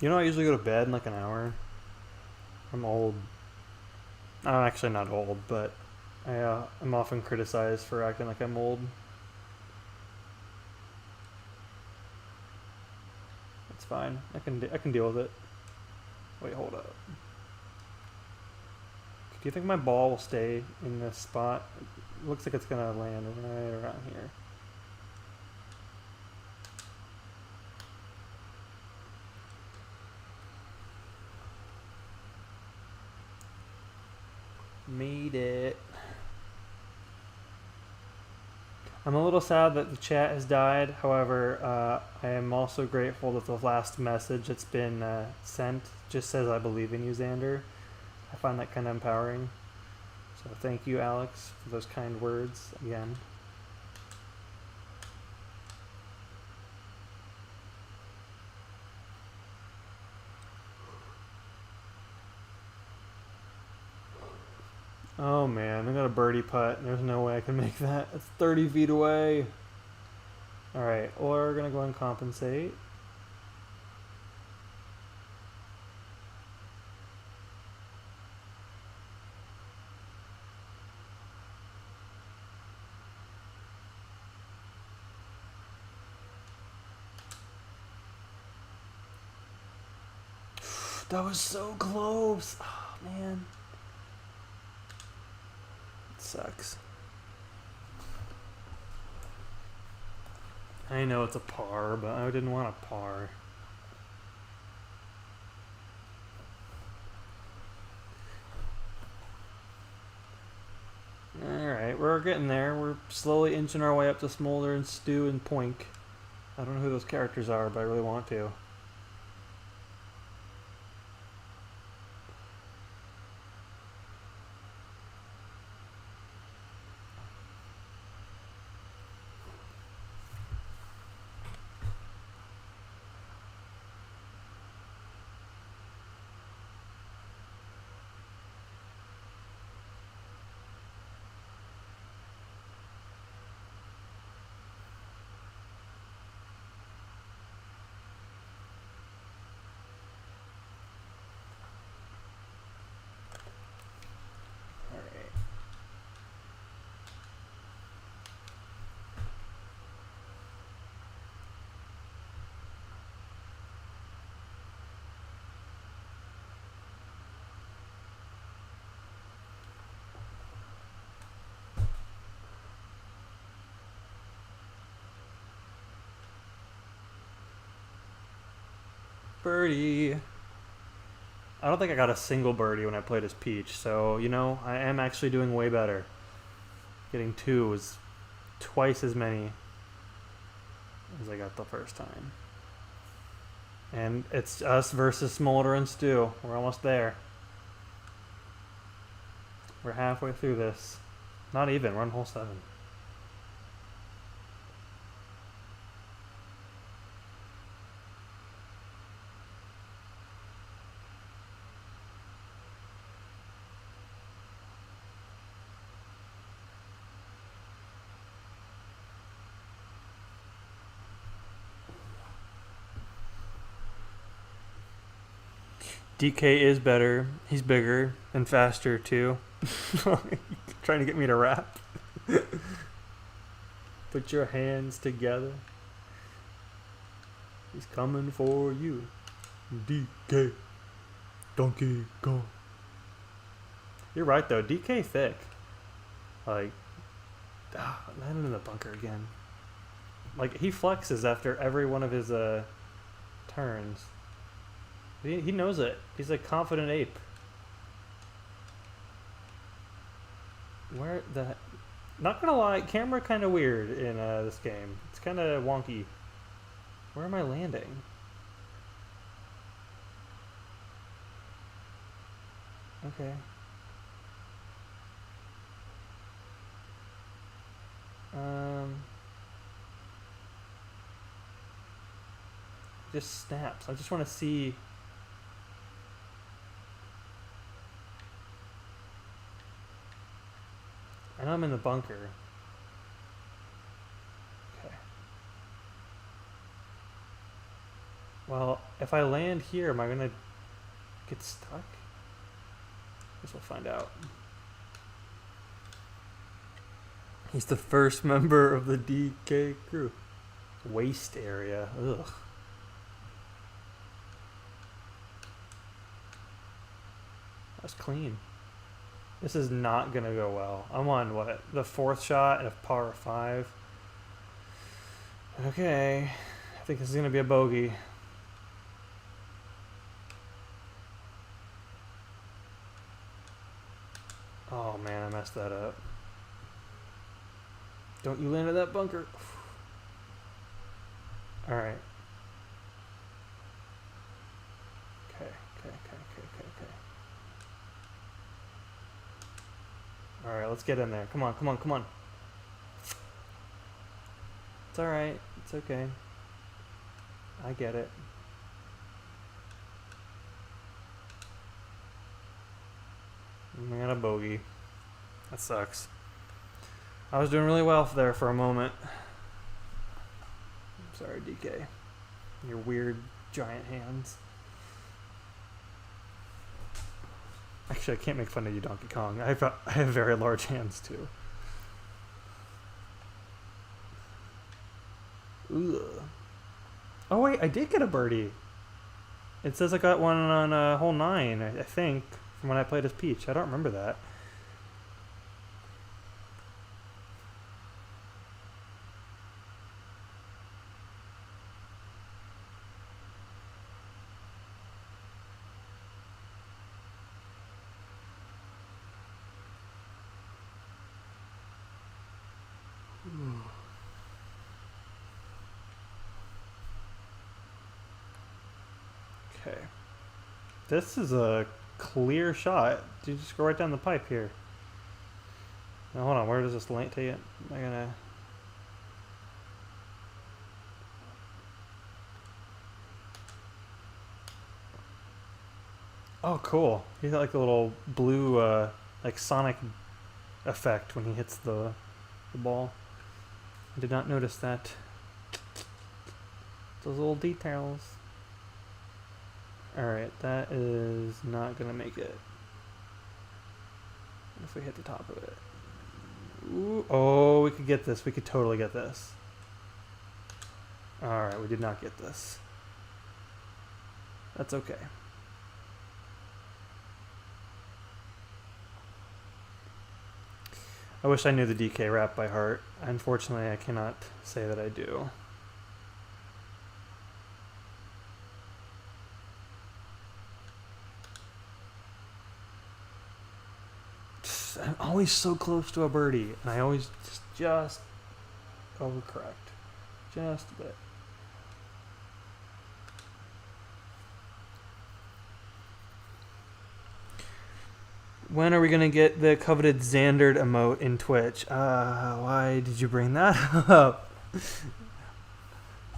You know, I usually go to bed in like an hour. I'm old. I'm actually not old, but I'm often criticized for acting like I'm old. It's fine. I can deal with it. Wait, hold up. Do you think my ball will stay in this spot? It looks like it's gonna land right around here. Made it. I'm a little sad that the chat has died. However, I am also grateful that the last message that's been sent just says, "I believe in you, Xander." I find that kind of empowering. So thank you, Alex, for those kind words again. Oh man, I got a birdie putt. There's no way I can make that. It's 30 feet away. Alright, or we're gonna go and compensate. That was so close. Oh man. It sucks. I know it's a par, but I didn't want a par. Alright, we're getting there. We're slowly inching our way up to Smolder and Stu and Poink. I don't know who those characters are, but I really want to. Birdie. I don't think I got a single birdie when I played as Peach, so, you know, I am actually doing way better. Getting 2 is twice as many as I got the first time. And it's us versus Smolder and Stu. We're almost there. We're halfway through this. Not even, we're on hole 7. DK is better. He's bigger and faster too. Trying to get me to rap. Put your hands together. He's coming for you. DK. Donkey Kong. You're right though. DK thick. Like, landed in the bunker again. Like, he flexes after every one of his turns. He knows it. He's a confident ape. Where the... Not gonna lie, camera kind of weird in this game. It's kind of wonky. Where am I landing? Okay. Just snaps. I just want to see... I know I'm in the bunker. Okay. Well, if I land here, am I gonna get stuck? Guess we'll find out. He's the first member of the DK crew. Waste area. Ugh. That's clean. This is not gonna go well. I'm on what? The 4th shot and a par 5. Okay. I think this is gonna be a bogey. Oh man, I messed that up. Don't you land in that bunker. Alright. Okay. Alright, let's get in there. Come on. It's alright. It's okay. I get it. I got a bogey. That sucks. I was doing really well there for a moment. I'm sorry, DK. Your weird giant hands. Actually, I can't make fun of you, Donkey Kong. I have very large hands too. Ugh. Oh wait, I did get a birdie. It says I got one on hole 9, I think, from when I played as Peach. I don't remember that. Okay. This is a clear shot. You just go right down the pipe here. Now hold on, where does this lane take it? Am I gonna... Oh, cool. He's got like a little blue, like Sonic effect when he hits the ball. I did not notice that. Those little details. Alright, that is not gonna make it. What if we hit the top of it? Ooh, oh, we could get this. We could totally get this. Alright, we did not get this. That's okay. I wish I knew the DK rap by heart. Unfortunately, I cannot say that I do. I'm always so close to a birdie, and I always just overcorrect. Just a bit. When are we going to get the coveted Xander emote in Twitch? Why did you bring that up?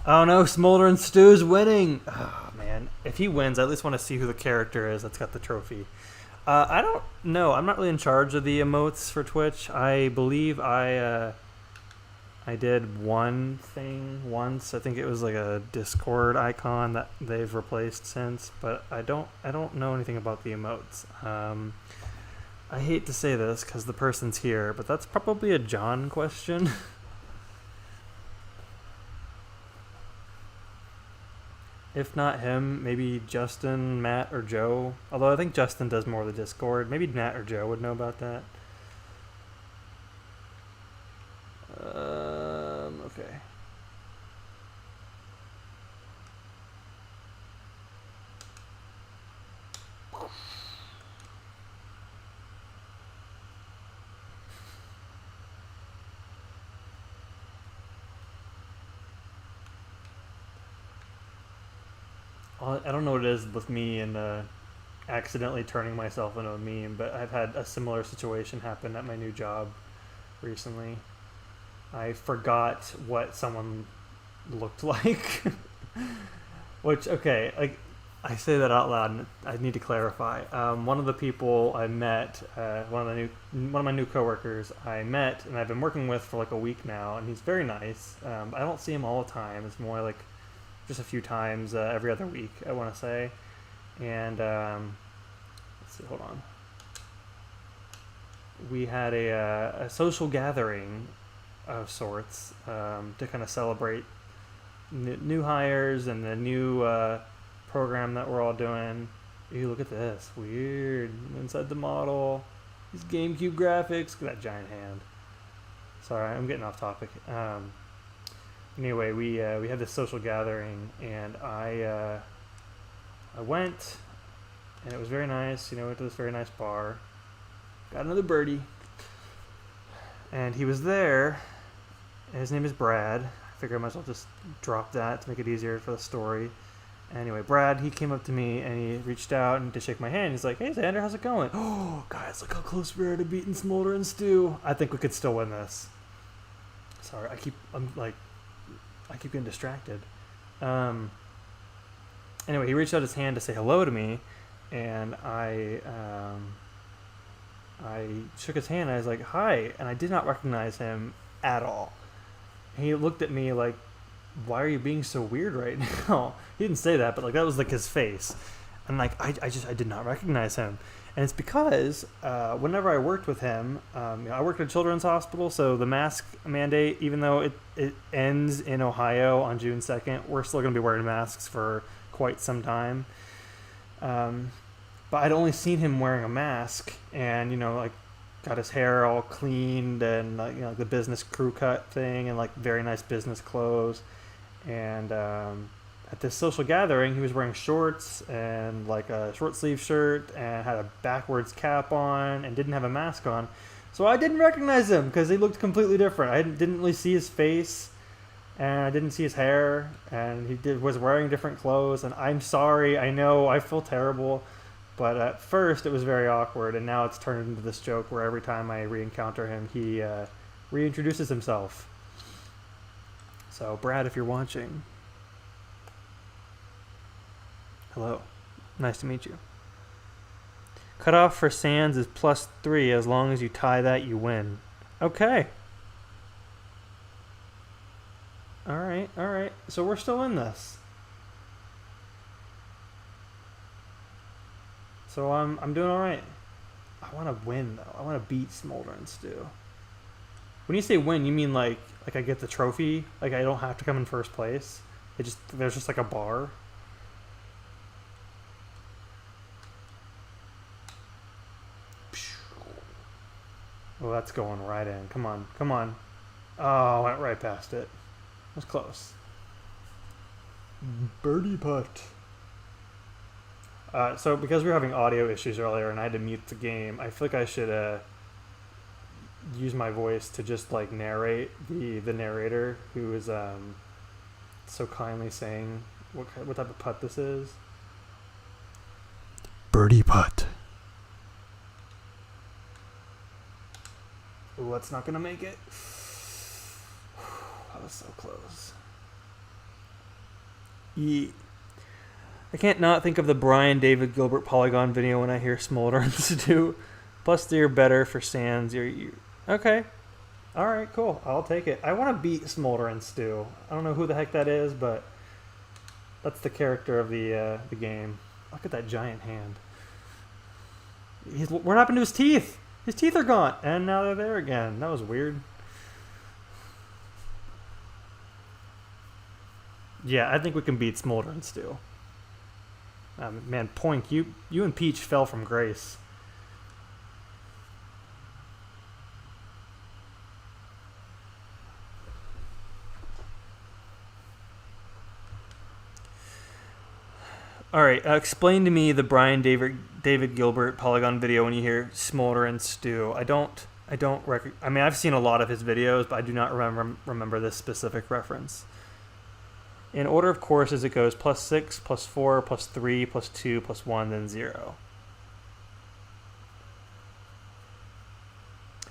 Oh no, Smoldering Stew's winning! Oh man, if he wins, I at least want to see who the character is that's got the trophy. I don't know. I'm not really in charge of the emotes for Twitch. I believe I did one thing once. I think it was like a Discord icon that they've replaced since, but I don't know anything about the emotes. I hate to say this because the person's here, but that's probably a John question. If not him, maybe Justin, Matt, or Joe. Although I think Justin does more of the Discord. Maybe Matt or Joe would know about that. Okay. I don't know what it is with me and accidentally turning myself into a meme, but I've had a similar situation happen at my new job recently. I forgot what someone looked like. Which, okay, like I say that out loud, and I need to clarify. One of the people I met, one of my new coworkers I met, and I've been working with for like a week now, and he's very nice. I don't see him all the time. It's more like just a few times every other week, I want to say. And let's see, hold on. We had a social gathering of sorts to kind of celebrate new hires and the new program that we're all doing. Ew, look at this. Weird. Inside the model. These GameCube graphics. Look at that giant hand. Sorry, I'm getting off topic. Anyway, we had this social gathering, and I went, and it was very nice. You know, went to this very nice bar. Got another birdie, and he was there, His name is Brad. I figure I might as well just drop that to make it easier for the story. Anyway, Brad, he came up to me and he reached out and to shake my hand. He's like, "Hey, Xander, how's it going?" "Oh, guys, look how close we are to beating Smolder and Stew. I think we could still win this." Sorry, I keep getting distracted. Anyway, he reached out his hand to say hello to me, and I shook his hand. And I was like, "Hi," and I did not recognize him at all. He looked at me like, "Why are you being so weird right now?" He didn't say that, but like that was like his face, and like I did not recognize him, and it's because whenever I worked with him, I worked at a children's hospital, so the mask mandate, even though it ends in Ohio on June 2nd, we're still going to be wearing masks for quite some time. But I'd only seen him wearing a mask, and like got his hair all cleaned and the business crew cut thing and like very nice business clothes. And at this social gathering, he was wearing shorts and like a short sleeve shirt and had a backwards cap on and didn't have a mask on. So I didn't recognize him because he looked completely different. I didn't really see his face, and I didn't see his hair, and he was wearing different clothes. And I'm sorry, I know, I feel terrible. But at first, it was very awkward, and now it's turned into this joke where every time I re-encounter him, he reintroduces himself. So, Brad, if you're watching, hello. Nice to meet you. Cutoff for Sands is +3. As long as you tie that, you win. Okay. Alright. So we're still in this. So I'm doing alright. I want to win, though. I want to beat Smolder and Stew. When you say win, you mean like I get the trophy? Like I don't have to come in first place? There's just like a bar? Oh, that's going right in. Come on. Oh, I went right past it. It was close. Birdie putt. So because we were having audio issues earlier and I had to mute the game, I feel like I should use my voice to just like narrate the narrator who is so kindly saying what type of putt this is. Birdie putt. Ooh, that's not gonna make it. That was so close. Yeah. I can't not think of the Brian David Gilbert Polygon video when I hear Smolder and Stew. +3 or better for Sands. Okay. Alright, cool. I'll take it. I want to beat Smolder and Stew. I don't know who the heck that is, but that's the character of the game. Look at that giant hand. What happened to his teeth? His teeth are gone, and now they're there again. That was weird. Yeah, I think we can beat Smolder and Stew. Man, Poink, you and Peach fell from grace. Alright, explain to me the Brian David Gilbert Polygon video when you hear Smolder and Stew. I mean, I've seen a lot of his videos, but I do not remember this specific reference. In order of courses, it goes +6, +4, +3, +2, +1, then 0.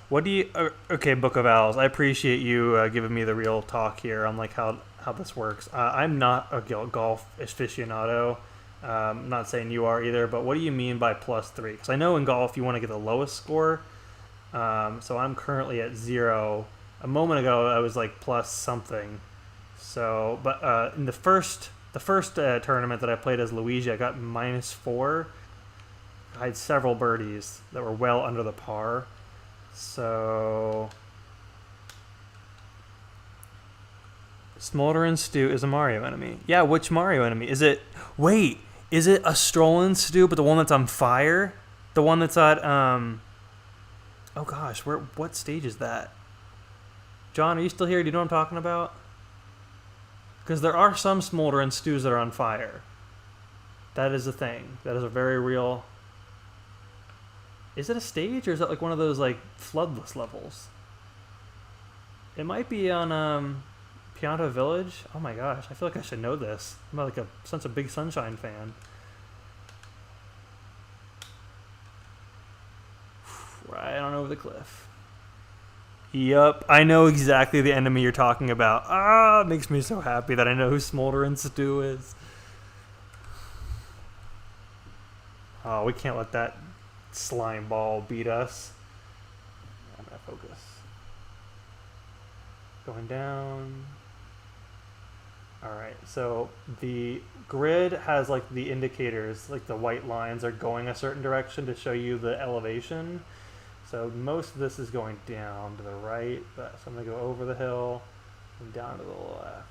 What do you... Okay, Book of Owls, I appreciate you giving me the real talk here on like how this works. I'm not a golf aficionado. I'm not saying you are either, but what do you mean by +3? Because I know in golf you want to get the lowest score. So I'm currently at 0. A moment ago, I was like plus something. So, but in the first tournament that I played as Luigi, I got -4. I had several birdies that were well under the par. So, Smolder and Stew is a Mario enemy. Yeah, which Mario enemy? Is it a Stolen Stew, but the one that's on fire? The one that's at, oh gosh, what stage is that? John, are you still here? Do you know what I'm talking about? Because there are some Smolder and Stews that are on fire. That is a thing. That is a very real... Is it a stage, or is that like one of those like floodless levels? It might be on Pianta Village. Oh my gosh, I feel like I should know this. I'm like such a big Sunshine fan. Right on over the cliff. Yup, I know exactly the enemy you're talking about. Ah, it makes me so happy that I know who Smoldering Stew is. Oh, we can't let that slime ball beat us. I'm gonna focus. Going down. Alright, so the grid has like the indicators, like the white lines are going a certain direction to show you the elevation. So most of this is going down to the right, but so I'm going to go over the hill and down to the left.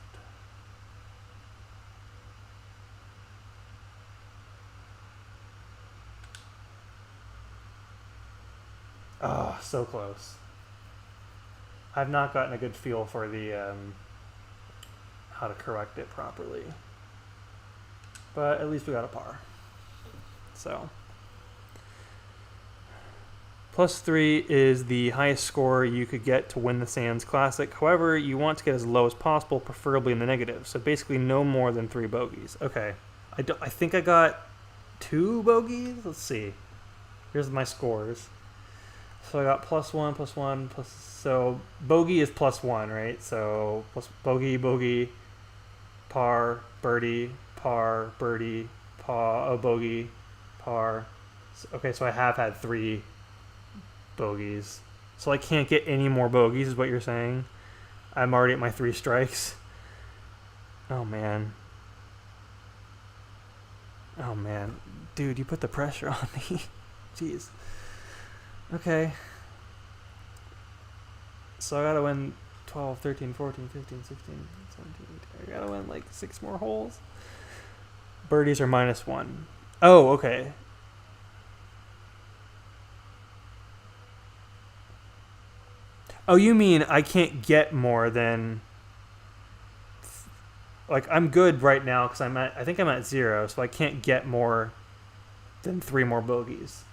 Oh, so close. I've not gotten a good feel for the how to correct it properly. But at least we got a par. So +3 is the highest score you could get to win the Sands Classic. However, you want to get as low as possible, preferably in the negative. So basically no more than 3 bogeys. Okay. I think I got 2 bogeys? Let's see. Here's my scores. So I got +1, +1, plus... So bogey is +1, right? So plus bogey, bogey, par, birdie, par, birdie, par, bogey, par. Okay, so I have had 3 bogeys. So I can't get any more bogeys is what you're saying. I'm already at my 3 strikes. Oh man. Oh man. Dude, you put the pressure on me. Jeez. Okay. So I gotta win 12, 13, 14, 15, 16, 17, 18. I gotta win like 6 more holes. Birdies are -1. Oh, okay. Oh, you mean I can't get more than... Like, I'm good right now because I think I'm at 0, so I can't get more than 3 more bogeys,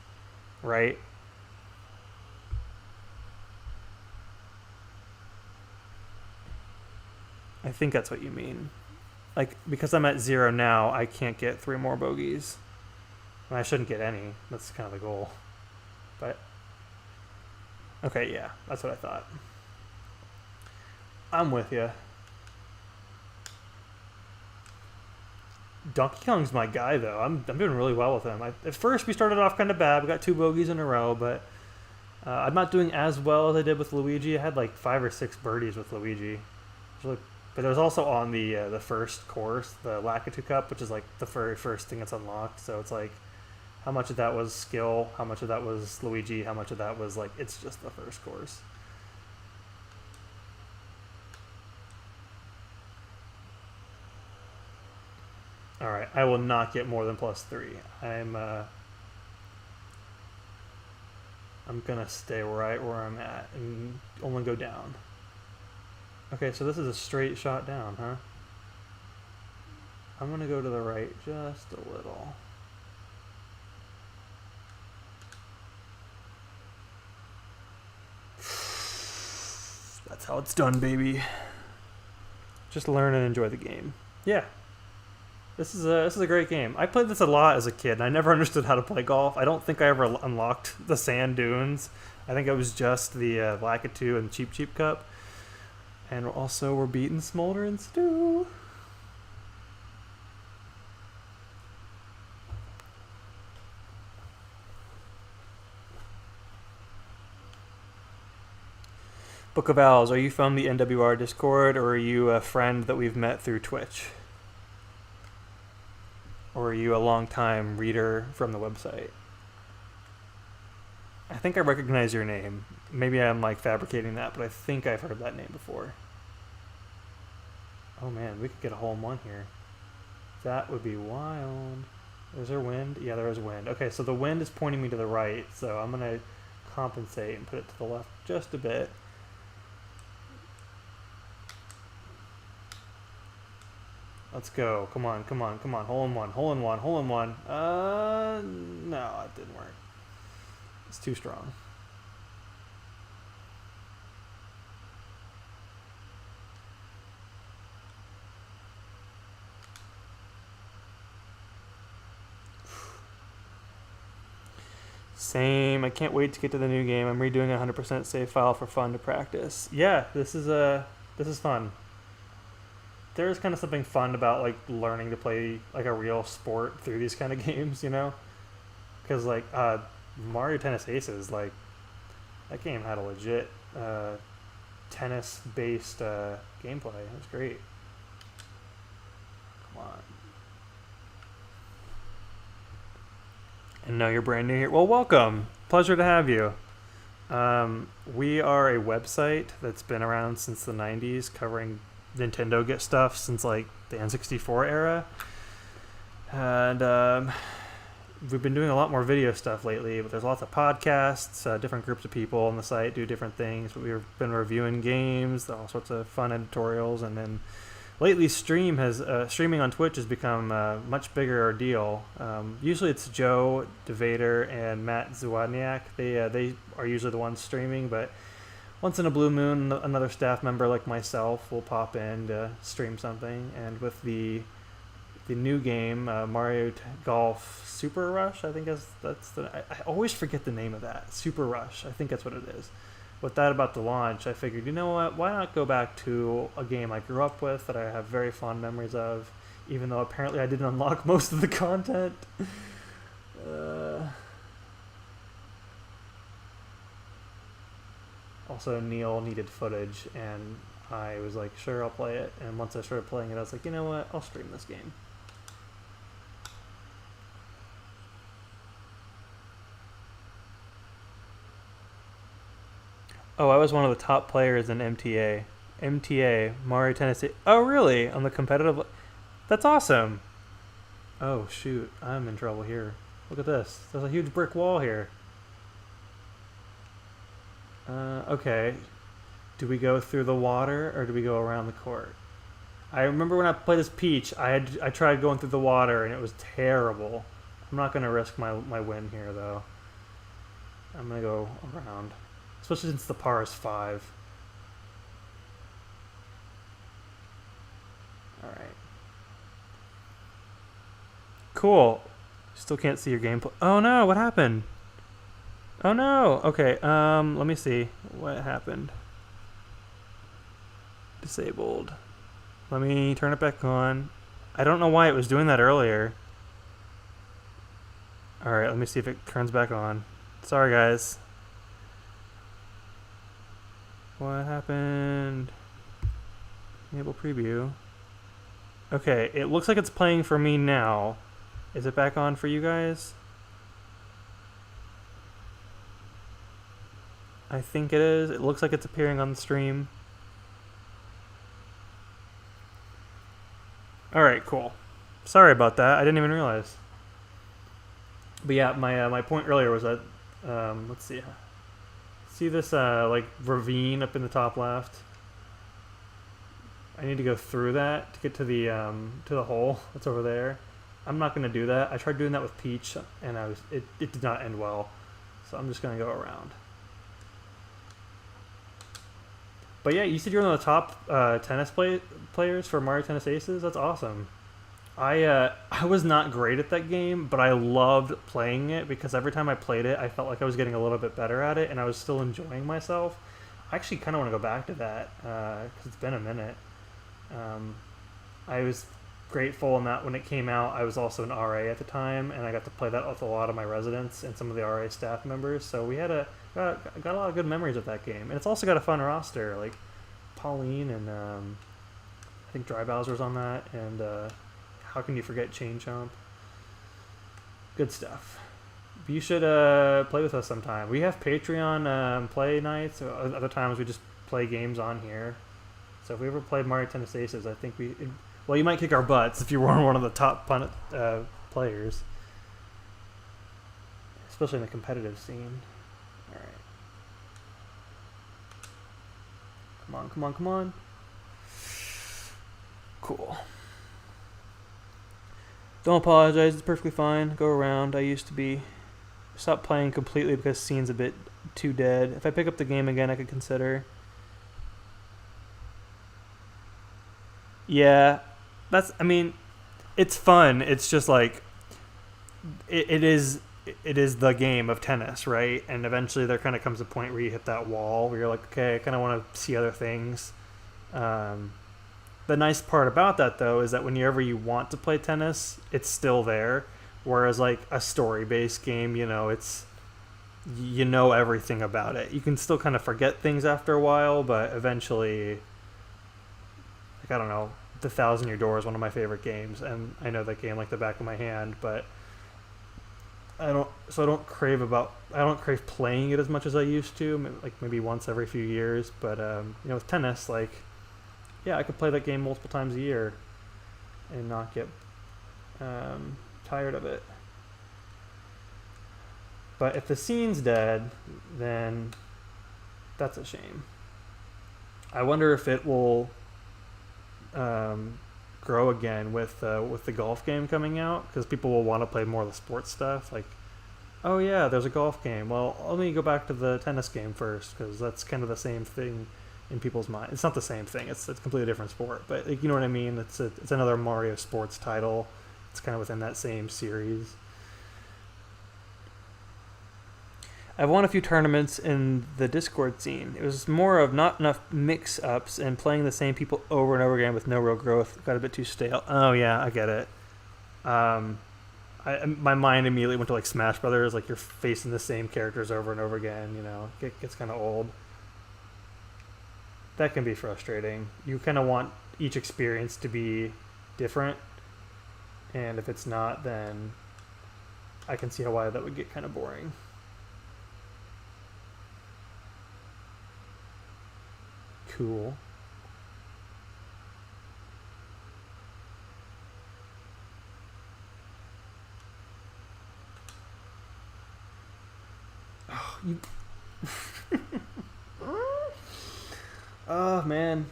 right? I think that's what you mean. Like, because I'm at 0 now, I can't get 3 more bogeys. I shouldn't get any. That's kind of the goal. But... Okay, yeah, that's what I thought. I'm with you. Donkey Kong's my guy, though. I'm doing really well with him. At first, we started off kind of bad. We got 2 bogeys in a row, but I'm not doing as well as I did with Luigi. I had like 5 or 6 birdies with Luigi. But it was also on the first course, the Lakitu Cup, which is like the very first thing that's unlocked. So it's like, how much of that was skill? How much of that was Luigi? How much of that was like, it's just the first course? All right, I will not get more than +3. I'm gonna stay right where I'm at and only go down. Okay, so this is a straight shot down, huh? I'm gonna go to the right just a little. That's how it's done, baby. Just learn and enjoy the game. Yeah. This is a great game. I played this a lot as a kid, and I never understood how to play golf. I don't think I ever unlocked the sand dunes. I think it was just the Lakitu and Cheap Cheap Cup. And also we're beating Smoldering Stew. Book of Owls, are you from the NWR Discord, or are you a friend that we've met through Twitch? Or are you a long-time reader from the website? I think I recognize your name. Maybe I'm like fabricating that, but I think I've heard that name before. Oh man, we could get a hole in one here. That would be wild. Is there wind? Yeah, there is wind. Okay, so the wind is pointing me to the right, so I'm gonna compensate and put it to the left just a bit. Let's go. Come on, come on, come on. Hole in one, hole in one, hole in one. No, it didn't work. It's too strong. Same. I can't wait to get to the new game. I'm redoing a 100% save file for fun to practice. Yeah, this is fun. There is kind of something fun about like learning to play like a real sport through these kind of games, you know? Because like Mario Tennis Aces, like that game had a legit tennis-based gameplay. It was great. Come on. And now you're brand new here. Well, welcome. Pleasure to have you. We are a website that's been around since the 90s, covering Nintendo get stuff since like the N64 era. And we've been doing a lot more video stuff lately, but there's lots of podcasts, different groups of people on the site do different things. But we've been reviewing games, all sorts of fun editorials, and then lately streaming on Twitch has become a much bigger deal. Usually it's Joe DeVader and Matt Zawodniak. They are usually the ones streaming, but once in a blue moon, another staff member like myself will pop in to stream something. And with the new game, Mario Golf Super Rush, I think I always forget the name of that. Super Rush, I think that's what it is. With that about to launch, I figured, you know what, why not go back to a game I grew up with that I have very fond memories of, even though apparently I didn't unlock most of the content. Also, Neil needed footage, and I was like, sure, I'll play it. And once I started playing it, I was like, you know what, I'll stream this game. Oh, I was one of the top players in MTA. MTA, Mario Tennis. Oh, really? On the competitive... That's awesome. Oh, shoot. I'm in trouble here. Look at this. There's a huge brick wall here. Okay. Do we go through the water, or do we go around the court? I remember when I played as Peach, I tried going through the water, and it was terrible. I'm not going to risk my win here, though. I'm going to go around. Especially since the par is 5. Alright. Cool. Still can't see your gameplay. Oh no, what happened? Oh no! Okay, let me see what happened. Disabled. Let me turn it back on. I don't know why it was doing that earlier. Alright, let me see if it turns back on. Sorry guys. What happened? Enable preview. Okay, it looks like it's playing for me now. Is it back on for you guys? I think it is. It looks like it's appearing on the stream. Alright, cool. Sorry about that. I didn't even realize. But yeah, my point earlier was that, let's see. See this like ravine up in the top left? I need to go through that to get to the hole that's over there. I'm not gonna do that. I tried doing that with Peach, and it did not end well. So I'm just gonna go around. But yeah, you said you're one of the top tennis players for Mario Tennis Aces. That's awesome. I was not great at that game, but I loved playing it because every time I played it, I felt like I was getting a little bit better at it, and I was still enjoying myself. I actually kind of want to go back to that because it's been a minute. I was grateful in that when it came out, I was also an RA at the time, and I got to play that with a lot of my residents and some of the RA staff members. So we had got a lot of good memories of that game, and it's also got a fun roster like Pauline and I think Dry Bowser's on that, and how can you forget Chain Chomp? Good stuff. You should play with us sometime. We have Patreon play nights. Other times we just play games on here. So if we ever played Mario Tennis Aces, I think well, you might kick our butts if you weren't one of the top players. Especially in the competitive scene. Alright. Come on, come on, come on. Cool. Don't apologize, it's perfectly fine. Go around. I used to stop playing completely because scene's a bit too dead. If I pick up the game again, I could consider. Yeah, I mean, it's fun. It's just like, it is it is the game of tennis, right? And eventually there kind of comes a point where you hit that wall where you're like, okay, I kind of want to see other things. The nice part about that, though, is that whenever you want to play tennis, it's still there. Whereas, like, a story-based game, it's, everything about it. You can still kind of forget things after a while, but eventually, like, I don't know, The Thousand Year Door is one of my favorite games, and I know that game like the back of my hand, but I don't crave playing it as much as I used to, like maybe once every few years, but, with tennis, like, yeah, I could play that game multiple times a year and not get tired of it. But if the scene's dead, then that's a shame. I wonder if it will grow again with the golf game coming out, because people will want to play more of the sports stuff. Like, oh yeah, there's a golf game. Well, let me go back to the tennis game first, because that's kind of the same thing in people's mind. It's not the same thing. It's a completely different sport, but like, you know what I mean. It's another Mario sports title. It's kind of within that same series. I've won a few tournaments in the Discord scene. It was more of not enough mix-ups and playing the same people over and over again with no real growth. Got a bit too stale. Oh yeah, I get it. My mind immediately went to like Smash Brothers. Like, you're facing the same characters over and over again. It gets kind of old. That can be frustrating. You kind of want each experience to be different, and if it's not, then I can see why that would get kind of boring. Cool. Oh, you. Oh, man.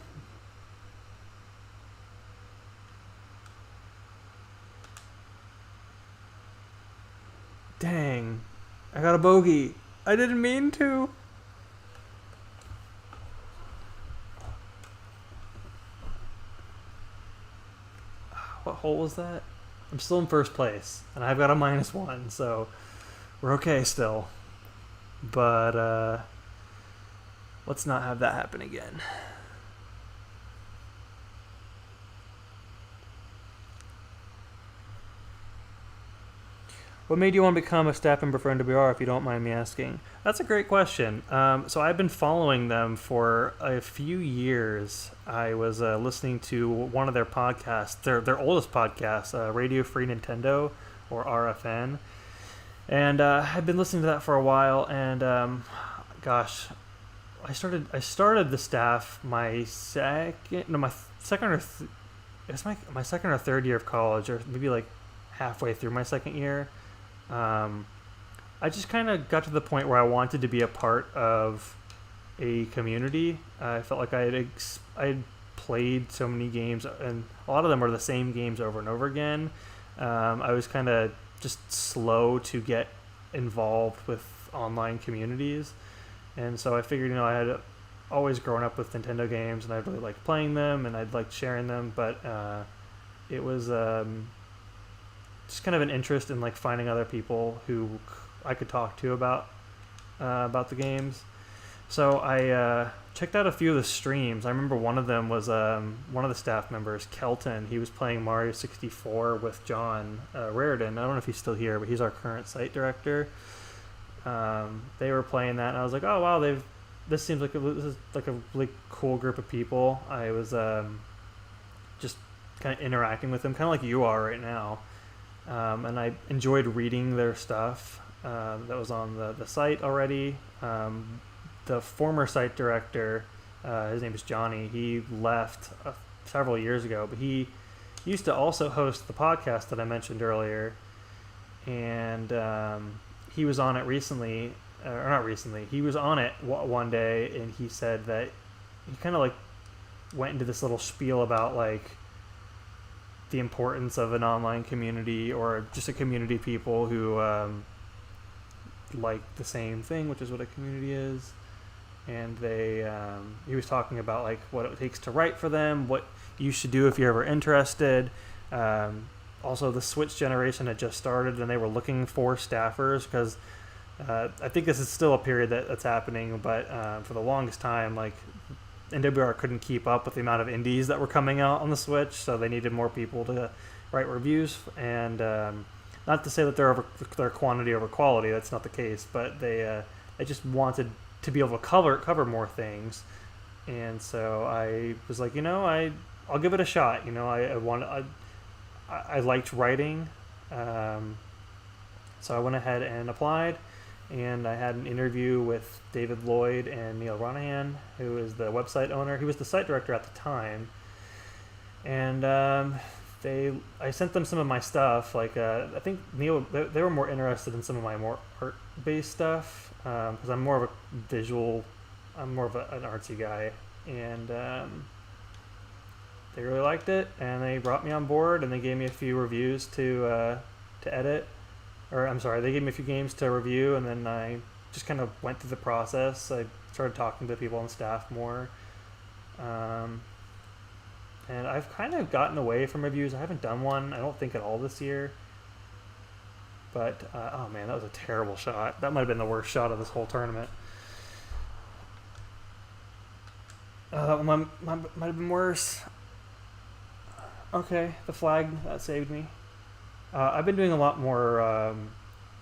Dang. I got a bogey. I didn't mean to. What hole was that? I'm still in first place, and I've got a -1, so we're okay still. But, let's not have that happen again. What made you want to become a staff member for NWR, if you don't mind me asking? That's a great question. So I've been following them for a few years. I was listening to one of their podcasts, their oldest podcast, Radio Free Nintendo, or RFN. And I've been listening to that for a while, and gosh, I started the staff my second or third year of college, or maybe like halfway through my second year. I just kind of got to the point where I wanted to be a part of a community. I felt like I had played so many games, and a lot of them were the same games over and over again. I was kind of just slow to get involved with online communities, and so I figured, I had always grown up with Nintendo games, and I really liked playing them, and I'd liked sharing them, but it was just kind of an interest in like finding other people who I could talk to about the games. So I checked out a few of the streams. I remember one of them was one of the staff members, Kelton. He was playing Mario 64 with John Raridan. I don't know if he's still here, but he's our current site director. They were playing that, and I was like, oh wow, this seems like this is like a really cool group of people. I was just kind of interacting with them, kind of like you are right now. And I enjoyed reading their stuff that was on the site already. The former site director, his name is Johnny, he left several years ago, but he used to also host the podcast that I mentioned earlier, and he was on it recently, or not recently, he was on it one day, and he said that he kind of like went into this little spiel about like the importance of an online community, or just a community of people who like the same thing, which is what a community is. And he was talking about like what it takes to write for them, what you should do if you're ever interested, also the Switch generation had just started, and they were looking for staffers because I think this is still a period that's happening, but for the longest time, like NWR couldn't keep up with the amount of indies that were coming out on the Switch, so they needed more people to write reviews. And not to say that they're quantity over quality, that's not the case, but they just wanted to be able to cover more things. And so I was like, I'll give it a shot. I liked writing, so I went ahead and applied. And I had an interview with David Lloyd and Neil Ronahan, who is the website owner. He was the site director at the time. And I sent them some of my stuff. Like I think Neil, they were more interested in some of my more art-based stuff because I'm more of an artsy guy. And they really liked it, and they brought me on board, and they gave me a few reviews to edit. Or I'm sorry, they gave me a few games to review, and then I just kind of went through the process. I started talking to people on staff more. And I've kind of gotten away from reviews. I haven't done one, I don't think, at all this year. But, oh man, that was a terrible shot. That might have been the worst shot of this whole tournament. That one might have been worse. Okay, the flag, that saved me. I've been doing a lot more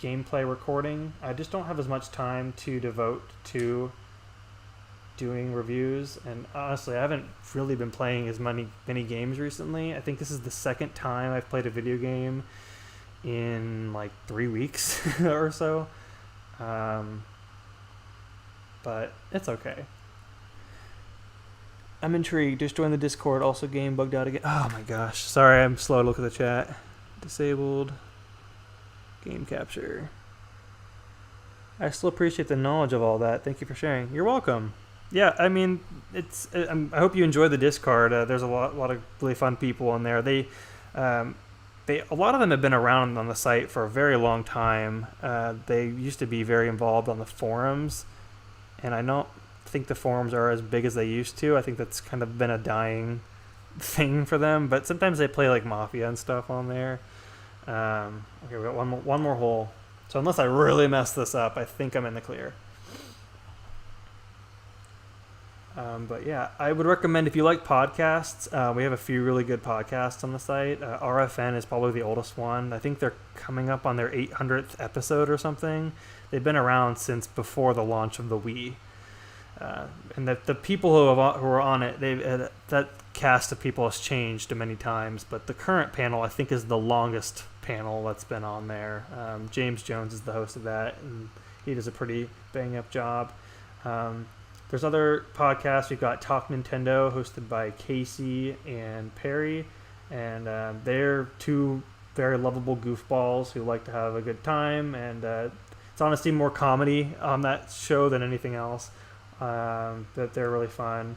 gameplay recording. I just don't have as much time to devote to doing reviews, and honestly, I haven't really been playing as many games recently. I think this is the second time I've played a video game in like 3 weeks or so. But it's okay. I'm intrigued. Just join the Discord. Also, game bugged out again. Oh my gosh. Sorry, I'm slow to look at the chat. Disabled. Game capture. I still appreciate the knowledge of all that. Thank you for sharing. You're welcome. Yeah, I mean, I hope you enjoy the Discord. There's a lot of really fun people in there. A lot of them have been around on the site for a very long time. They used to be very involved on the forums, and I don't think the forums are as big as they used to. I think that's kind of been a dying thing for them, but sometimes they play like Mafia and stuff on there. Okay, we got one more hole. So unless I really mess this up, I think I'm in the clear. But yeah, I would recommend, if you like podcasts, we have a few really good podcasts on the site. RFN is probably the oldest one. I think they're coming up on their 800th episode or something. They've been around since before the launch of the Wii. And the people who are on it, that cast of people has changed many times, but the current panel, I think, is the longest panel that's been on there. James Jones is the host of that, and he does a pretty bang-up job. There's other podcasts. We've got Talk Nintendo, hosted by Casey and Perry, and they're two very lovable goofballs who like to have a good time, and it's honestly more comedy on that show than anything else. That they're really fun.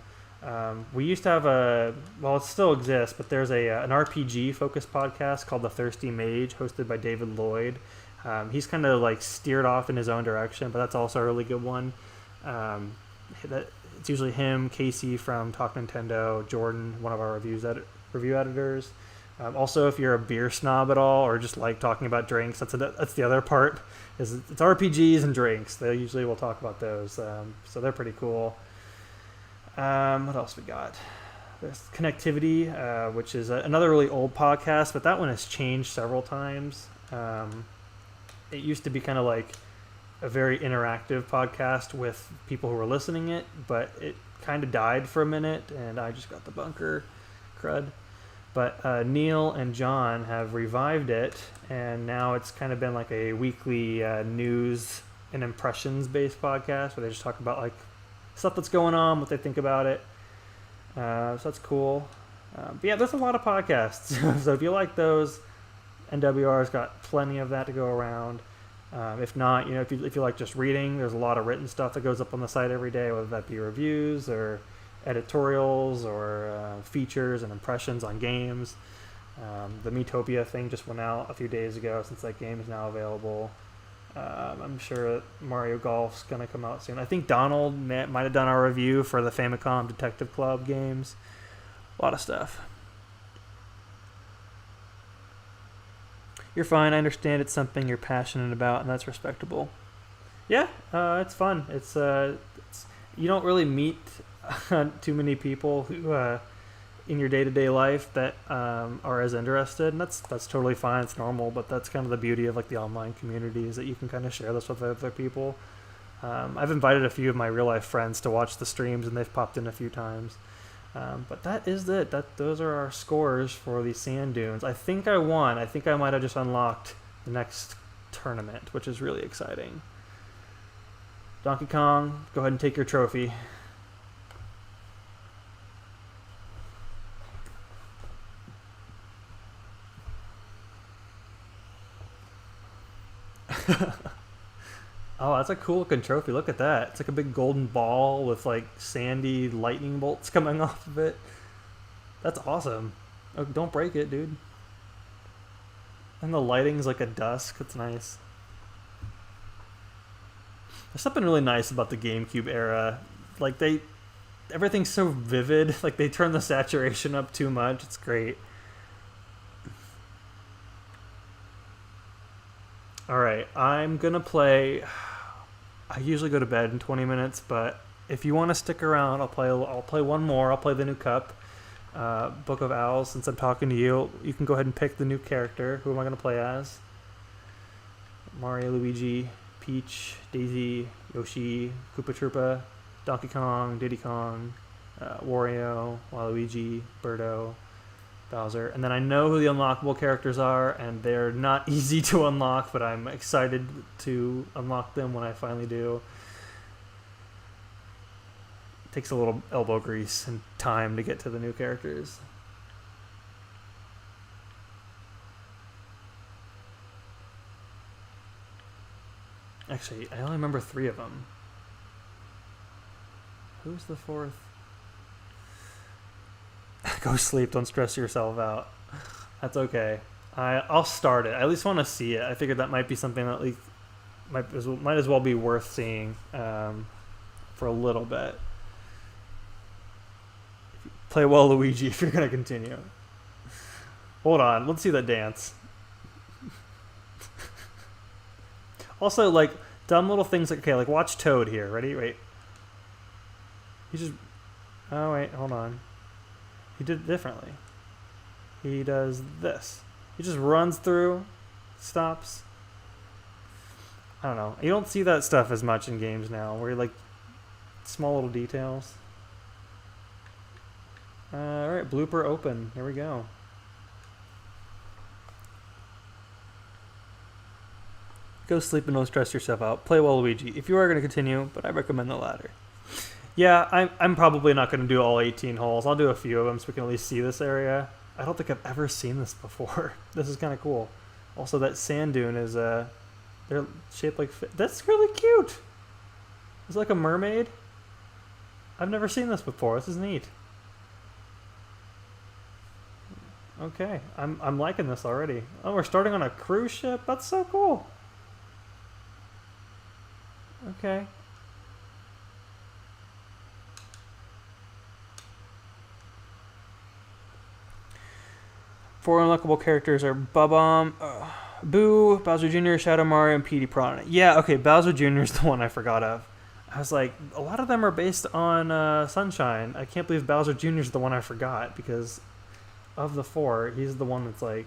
We used to have it still exists, but there's an RPG focused podcast called The Thirsty Mage, hosted by David Lloyd. He's kind of like steered off in his own direction, but that's also a really good one. It's usually him, Casey from Talk Nintendo, Jordan, one of our review editors. Also, if you're a beer snob at all, or just like talking about drinks, that's the other part. It's RPGs and drinks. They usually will talk about those, so they're pretty cool. What else we got? There's Connectivity, which is another really old podcast, but that one has changed several times. It used to be kind of like a very interactive podcast with people who were listening it, but it kind of died for a minute, and I just got the bunker crud. But Neil and John have revived it, and now it's kind of been like a weekly news and impressions-based podcast where they just talk about like stuff that's going on, what they think about it. So that's cool. But yeah, there's a lot of podcasts. So if you like those, NWR's got plenty of that to go around. If not, if you like just reading, there's a lot of written stuff that goes up on the site every day, whether that be reviews or editorials or features and impressions on games. The Metopia thing just went out a few days ago, since that game is now available. I'm sure Mario Golf's going to come out soon. I think Donald might have done our review for the Famicom Detective Club games. A lot of stuff. You're fine. I understand it's something you're passionate about, and that's respectable. Yeah, it's fun. You don't really meet too many people who in your day-to-day life that are as interested, and that's totally fine. It's normal, but that's kind of the beauty of like the online community, is that you can kind of share this with other people. I've invited a few of my real-life friends to watch the streams, and they've popped in a few times. But that is it. Those are our scores for the sand dunes. I think I won. I think I might have just unlocked the next tournament, which is really exciting. Donkey Kong, go ahead and take your trophy. Oh, that's a cool looking trophy. Look at that. It's like a big golden ball with like sandy lightning bolts coming off of it. That's awesome. Oh, don't break it, dude. And the lighting's like a dusk. It's nice. There's something really nice about the GameCube era. Like everything's so vivid. Like they turn the saturation up too much. It's great. Alright, I'm gonna play. I usually go to bed in 20 minutes, but if you want to stick around, I'll play one more. I'll play the new cup, Book of Owls. Since I'm talking to you, you can go ahead and pick the new character. Who am I gonna play as? Mario, Luigi, Peach, Daisy, Yoshi, Koopa Troopa, Donkey Kong, Diddy Kong, Wario, Waluigi, Birdo, Bowser. And then I know who the unlockable characters are, and they're not easy to unlock, but I'm excited to unlock them when I finally do. It takes a little elbow grease and time to get to the new characters. Actually, I only remember 3 of them. Who's the 4th? Go sleep. Don't stress yourself out. That's okay. I'll start it. I at least want to see it. I figured that might be something that like might as well be worth seeing for a little bit. Play well, Luigi, if you're gonna continue. Hold on. Let's see that dance. Also, like dumb little things like like watch Toad here. Ready? Wait. He just. Oh wait. Hold on. He did it differently. He does this. He just runs through, stops. I don't know. You don't see that stuff as much in games now, where you're like small little details. Alright, blooper open. Here we go. Go sleep and don't stress yourself out. Play well, Luigi. If you are going to continue, but I recommend the latter. Yeah, I'm probably not going to do all 18 holes. I'll do a few of them so we can at least see this area. I don't think I've ever seen this before. This is kind of cool. Also, that sand dune is, they're shaped like... That's really cute! It's like a mermaid. I've never seen this before. This is neat. Okay, I'm liking this already. Oh, we're starting on a cruise ship? That's so cool. Okay. 4 unlockable characters are Bob-omb, Boo, Bowser Jr., Shadow Mario, and Petey Piranha. Yeah, okay, Bowser Jr. is the one I forgot of. I was like, a lot of them are based on Sunshine. I can't believe Bowser Jr. is the one I forgot, because of the 4, he's the one that's like,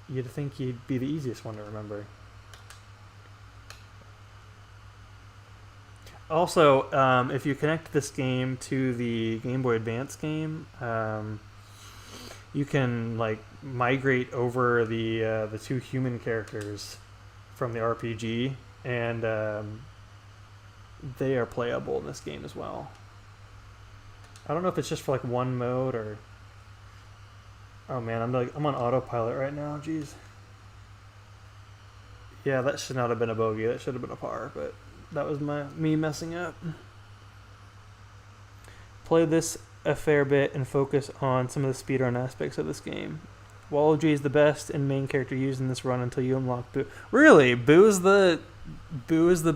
you'd think he'd be the easiest one to remember. Also, if you connect this game to the Game Boy Advance game, you can like migrate over the 2 human characters from the RPG, and they are playable in this game as well. I don't know if it's just for like one mode or. Oh man, I'm on autopilot right now. Jeez. Yeah, that should not have been a bogey. That should have been a par, but that was me messing up. Play this a fair bit and focus on some of the speedrun aspects of this game. Waluigi is the best and main character used in this run until you unlock Boo. Really? Boo is the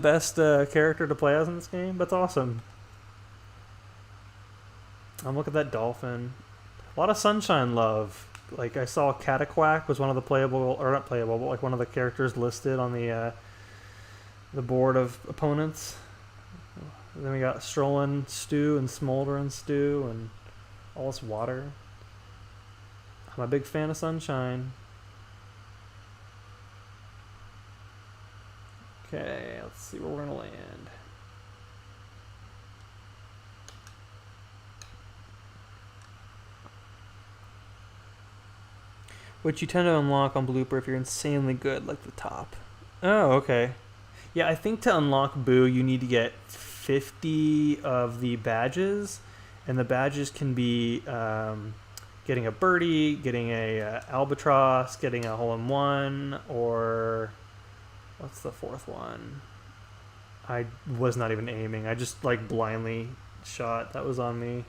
best character to play as in this game? That's awesome. Look at that dolphin. A lot of Sunshine love. Like I saw Cataquack was one of the playable, or not playable, but like one of the characters listed on the board of opponents. And then we got Strollen Stew and Smoldering Stew and all this water. I'm a big fan of Sunshine. Okay, let's see where we're gonna land. Which you tend to unlock on Blooper if you're insanely good, like the top. Oh, okay. Yeah, I think to unlock Boo, you need to get 50 of the badges, and the badges can be getting a birdie, getting a albatross, getting a hole-in-one, or what's the fourth one? I was not even aiming. I just like blindly shot. That was on me.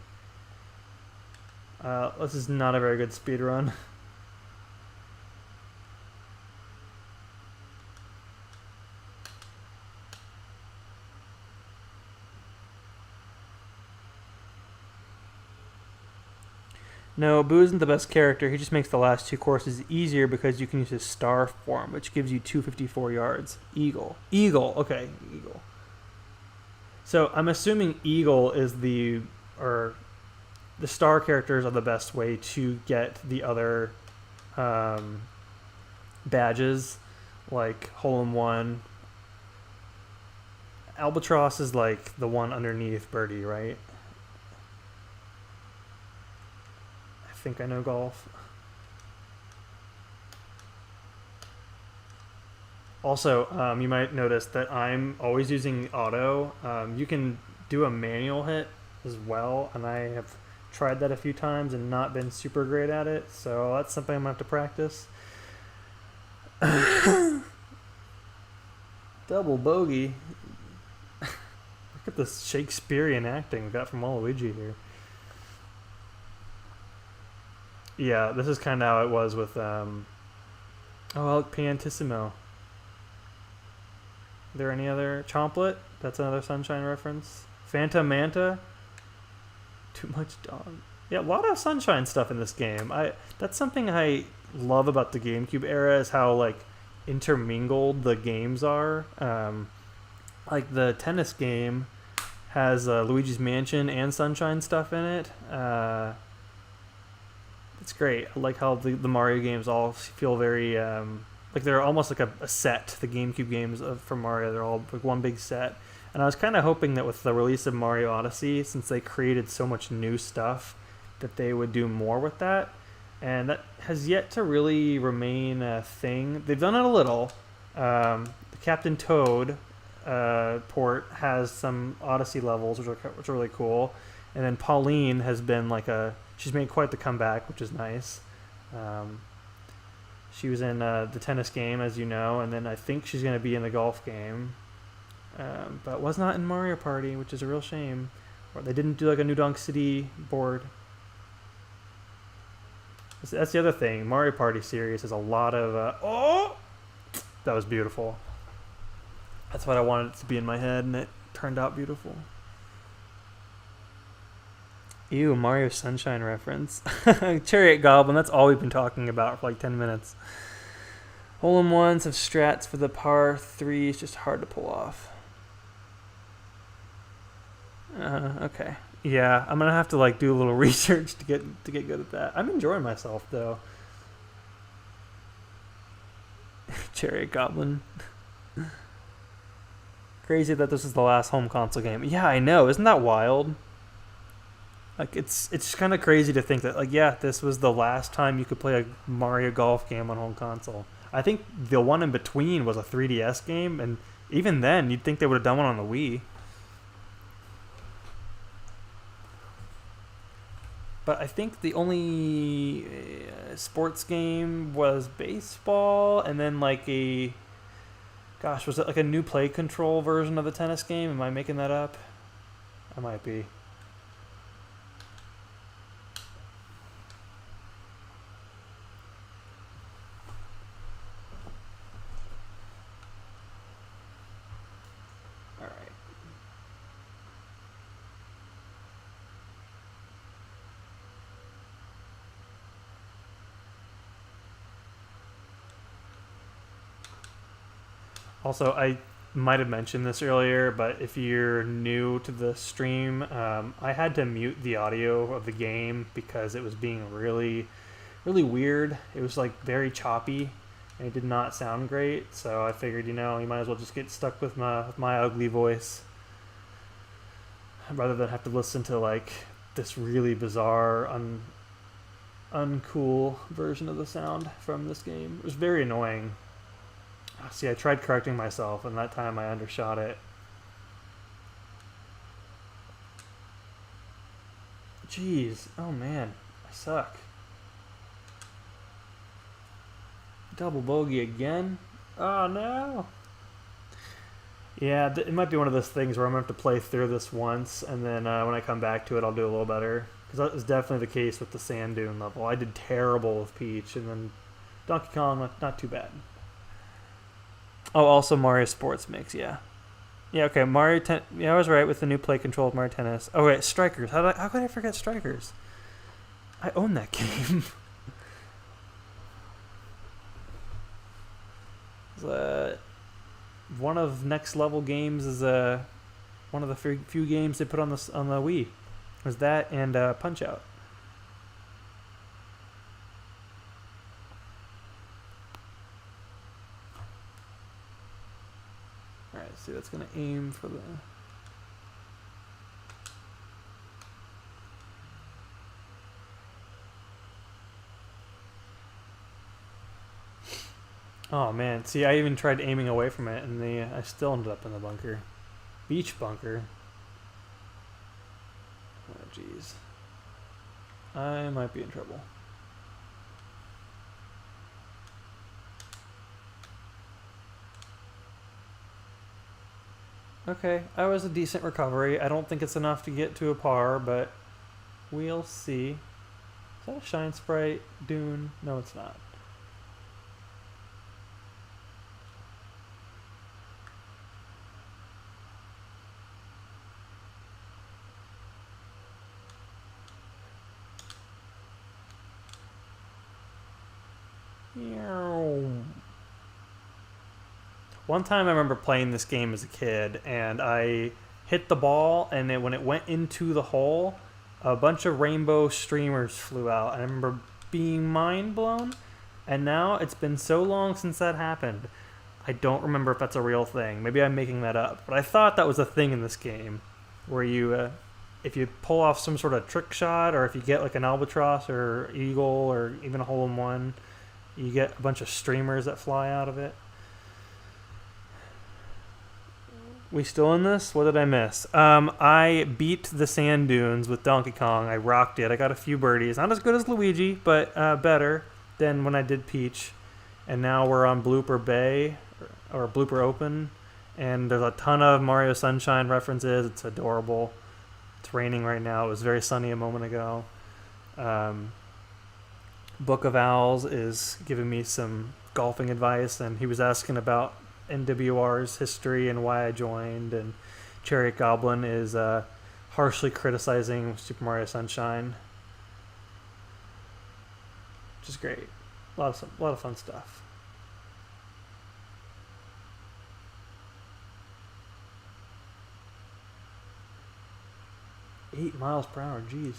This is not a very good speed run. No, Boo isn't the best character. He just makes the last two courses easier because you can use his star form, which gives you 254 yards. Eagle. Okay, Eagle. So I'm assuming Eagle is the star characters are the best way to get the other badges, like hole-in-one. Albatross is like the one underneath birdie, right? I think I know golf. Also, you might notice that I'm always using auto. You can do a manual hit as well, and I have tried that a few times and not been super great at it, so that's something I'm going to have to practice. Double bogey. Look at this Shakespearean acting we got from Waluigi here. Yeah, this is kind of how it was with El Pianissimo. Are there any other? Chomplet? That's another Sunshine reference. Phantom Manta? Too much dog. Yeah, a lot of Sunshine stuff in this game. That's something I love about the GameCube era, is how like intermingled the games are. Like the tennis game has Luigi's Mansion and Sunshine stuff in it. It's great. I like how the Mario games all feel very like they're almost like a set. The GameCube games from Mario, they're all like one big set. And I was kind of hoping that with the release of Mario Odyssey, since they created so much new stuff, that they would do more with that. And that has yet to really remain a thing. They've done it a little. The Captain Toad port has some Odyssey levels, which are really cool. And then Pauline has been like she's made quite the comeback, which is nice. She was in the tennis game, as you know, and then I think she's going to be in the golf game. But was not in Mario Party, which is a real shame. Or they didn't do like a New Donk City board. That's the other thing. Mario Party series has a lot of... oh! That was beautiful. That's what I wanted it to be in my head, and it turned out beautiful. Ew, Mario Sunshine reference. Chariot Goblin, that's all we've been talking about for like 10 minutes. Hole-in-ones have strats for the par 3. It's just hard to pull off. Okay. Yeah, I'm going to have to like do a little research to get good at that. I'm enjoying myself, though. Chariot Goblin. Crazy that this is the last home console game. Yeah, I know. Isn't that wild? Like it's kind of crazy to think that like this was the last time you could play a Mario Golf game on home console. I think the one in between was a 3DS game, and even then you'd think they would have done one on the Wii. But I think the only sports game was baseball, and then like was it like a new play control version of the tennis game? Am I making that up? I might be. Also, I might have mentioned this earlier, but if you're new to the stream, I had to mute the audio of the game because it was being really, really weird. It was like very choppy, and it did not sound great. So I figured, you might as well just get stuck with my ugly voice rather than have to listen to like this really bizarre, uncool version of the sound from this game. It was very annoying. See, I tried correcting myself, and that time I undershot it. Jeez. Oh, man. I suck. Double bogey again? Oh, no. Yeah, it might be one of those things where I'm going to have to play through this once, and then when I come back to it, I'll do a little better. Because that was definitely the case with the sand dune level. I did terrible with Peach, and then Donkey Kong, not too bad. Oh, also Mario Sports Mix, yeah. Yeah, okay, yeah, I was right with the new play control of Mario Tennis. Oh, wait, Strikers. How could I forget Strikers? I own that game. One of Next Level games is one of the few games they put on the Wii. It was that and Punch-Out. Alright, see, that's going to aim for the... Oh, man. See, I even tried aiming away from it, and I still ended up in the bunker. Beach bunker. Oh, jeez. I might be in trouble. Okay, that was a decent recovery. I don't think it's enough to get to a par, but we'll see. Is that a Shine Sprite dune? No, it's not. One time I remember playing this game as a kid, and I hit the ball, and when it went into the hole, a bunch of rainbow streamers flew out. I remember being mind blown, and now it's been so long since that happened. I don't remember if that's a real thing. Maybe I'm making that up, but I thought that was a thing in this game, where you, if you pull off some sort of trick shot, or if you get like an albatross or eagle or even a hole-in-one, you get a bunch of streamers that fly out of it. We still in this? What did I miss? I beat the sand dunes with Donkey Kong. I rocked it. I got a few birdies. Not as good as Luigi, but better than when I did Peach. And now we're on Blooper Bay, or Blooper Open. And there's a ton of Mario Sunshine references. It's adorable. It's raining right now. It was very sunny a moment ago. Book of Owls is giving me some golfing advice, and he was asking about NWR's history and why I joined, and Chariot Goblin is harshly criticizing Super Mario Sunshine, which is great. A lot of fun stuff. $8 miles per hour, jeez.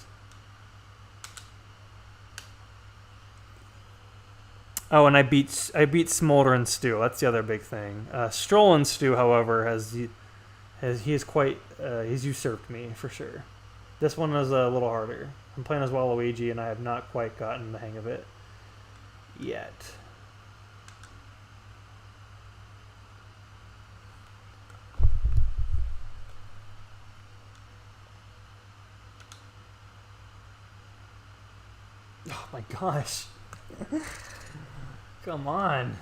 Oh, and I beat Smolder and Stew. That's the other big thing. Stroll and Stew, however, he's usurped me for sure. This one is a little harder. I'm playing as Waluigi, and I have not quite gotten the hang of it yet. Oh my gosh. Come on.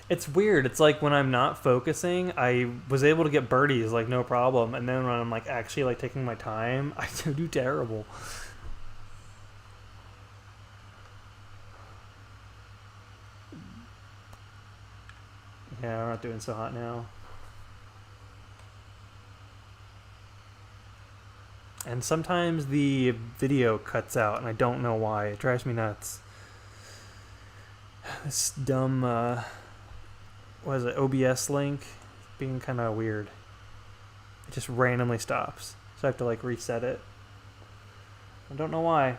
It's weird. It's like when I'm not focusing, I was able to get birdies like no problem, and then when I'm like actually like taking my time, I do terrible. Yeah, I'm not doing so hot now. And sometimes the video cuts out, and I don't know why. It drives me nuts. this dumb, what is it, OBS link being kind of weird. It just randomly stops. So I have to like reset it. I don't know why.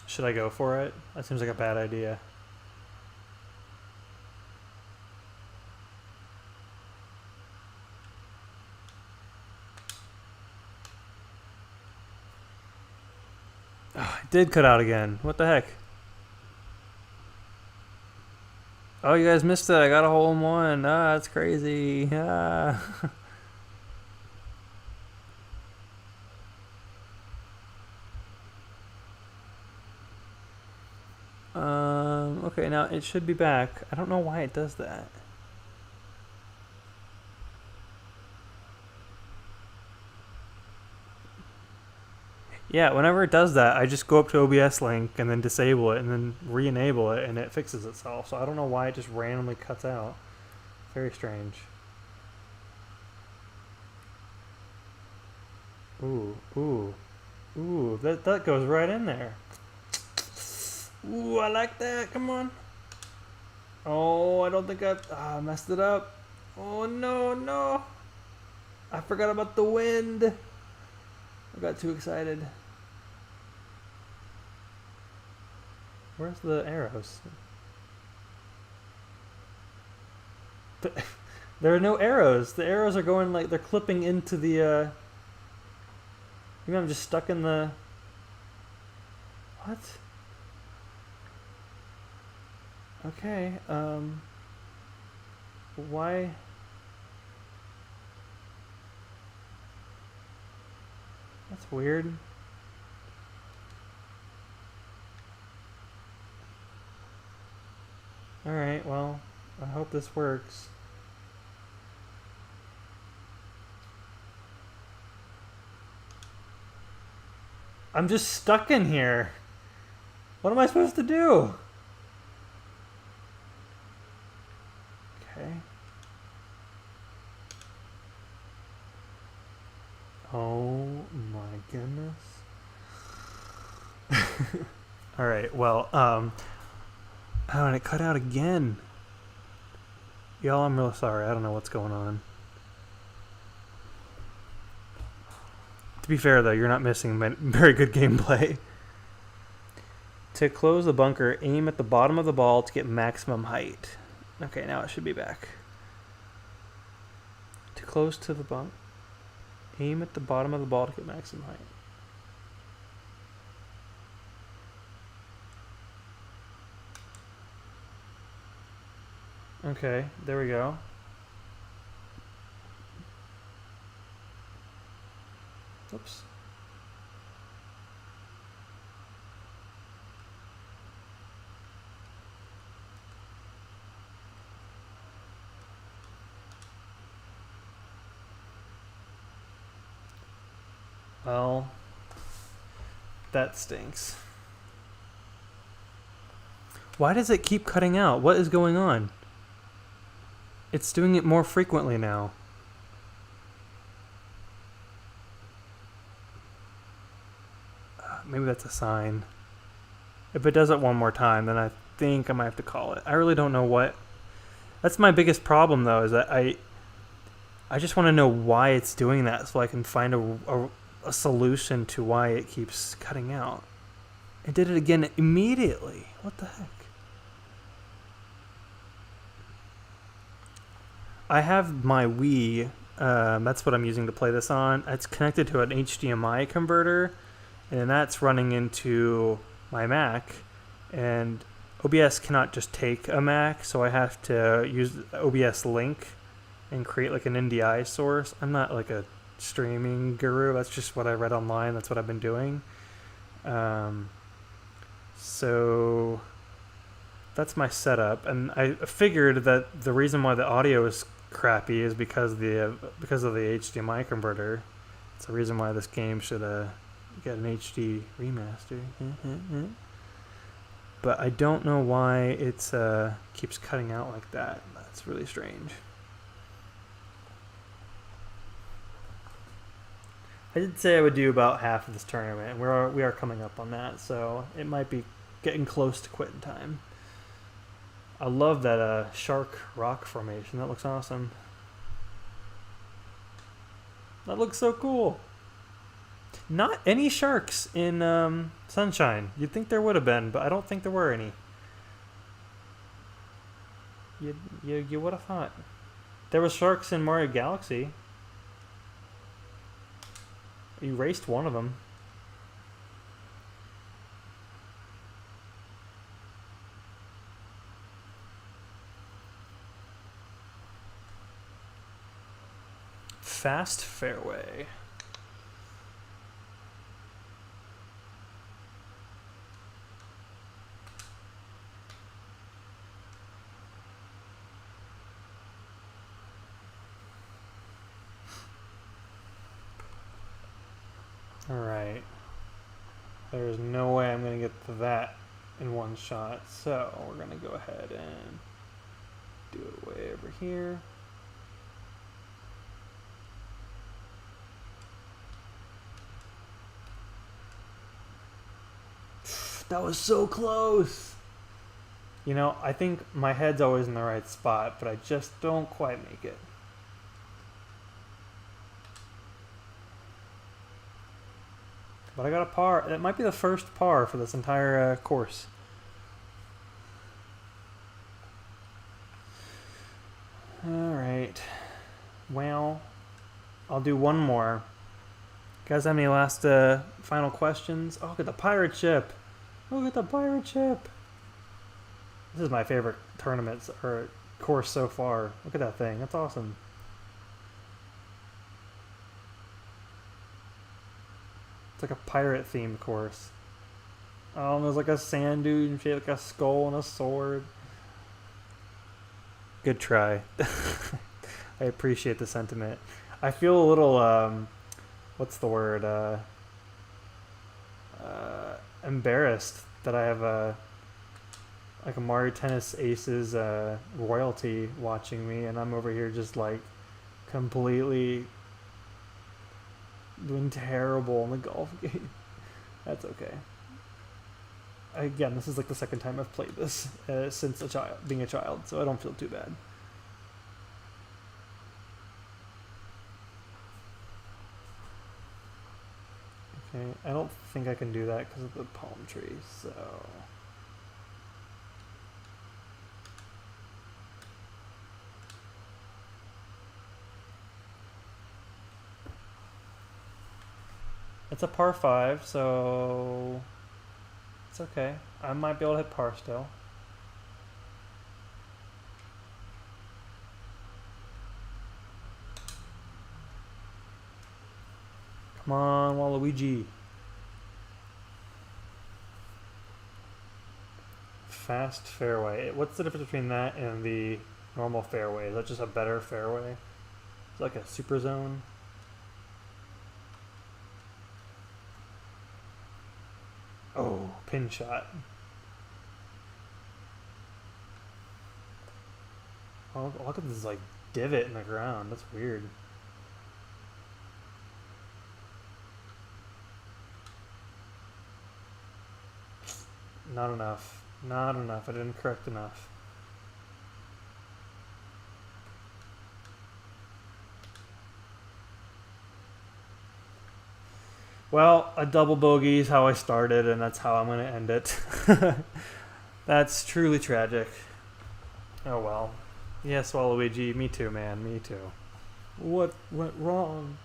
Should I go for it? That seems like a bad idea. Oh, it did cut out again. What the heck? Oh, you guys missed it. I got a hole in one. Ah, that's crazy. Ah. Okay, now it should be back. I don't know why it does that. Yeah, whenever it does that, I just go up to OBS link and then disable it and then re-enable it and it fixes itself. So I don't know why it just randomly cuts out. Very strange. Ooh, ooh, ooh, that goes right in there. Ooh, I like that. Come on. Oh, I don't think I messed it up. Oh, no, no. I forgot about the wind. I got too excited. Where's the arrows? There are no arrows. The arrows are going like they're clipping into the, maybe I'm just stuck in the... What? Okay, why? That's weird. Alright, well, I hope this works. I'm just stuck in here. What am I supposed to do? Okay. Oh my goodness. Alright, well, oh, and it cut out again. Y'all, I'm real sorry. I don't know what's going on. To be fair, though, you're not missing very good gameplay. To close the bunker, aim at the bottom of the ball to get maximum height. Okay, now it should be back. To close to the bunk, aim at the bottom of the ball to get maximum height. Okay, there we go. Oops. Well, that stinks. Why does it keep cutting out? What is going on? It's doing it more frequently now. Maybe that's a sign. If it does it one more time, then I think I might have to call it. I really don't know what. That's my biggest problem, though, is that I just want to know why it's doing that so I can find a solution to why it keeps cutting out. It did it again immediately. What the heck? I have my Wii, that's what I'm using to play this on. It's connected to an HDMI converter, and that's running into my Mac, and OBS cannot just take a Mac, so I have to use OBS Link and create like an NDI source. I'm not like a streaming guru, that's just what I read online, that's what I've been doing. So that's my setup, and I figured that the reason why the audio is crappy is because of the HDMI converter. It's the reason why this game should get an HD remaster. but I don't know why it's keeps cutting out like that. That's really strange. I did say I would do about half of this tournament, and we are coming up on that, so it might be getting close to quitting time. I love that shark rock formation. That looks awesome. That looks so cool. Not any sharks in Sunshine. You'd think there would have been, but I don't think there were any. You would have thought. There was sharks in Mario Galaxy. You erased one of them. Fast fairway. Alright. There's no way I'm going to get to that in one shot, so we're going to go ahead and do it way over here. That was so close! You know, I think my head's always in the right spot, but I just don't quite make it. But I got a par. That might be the first par for this entire course. Alright. Well, I'll do one more. Guys, have any last final questions? Oh, look at the pirate ship. Look at the pirate ship. This is my favorite tournament or course so far. Look at that thing. That's awesome. It's like a pirate themed course. Oh, there's like a sand dune shaped like a skull and a sword. Good try. I appreciate the sentiment. I feel a little what's the word? Embarrassed that I have like a Mario Tennis Aces royalty watching me, and I'm over here just like completely doing terrible in the golf game. That's okay. Again, this is like the second time I've played this since being a child, so I don't feel too bad. Okay, I don't think I can do that because of the palm tree, so... It's a par 5, so... It's okay. I might be able to hit par still. Come on, Waluigi. Fast fairway. What's the difference between that and the normal fairway? Is that just a better fairway? It's like a super zone. Oh, pin shot. Oh, look at this like divot in the ground. That's weird. Not enough. Not enough. I didn't correct enough. Well, a double bogey is how I started, and that's how I'm going to end it. That's truly tragic. Oh well. Yes, Waluigi. Me too, man. Me too. What went wrong?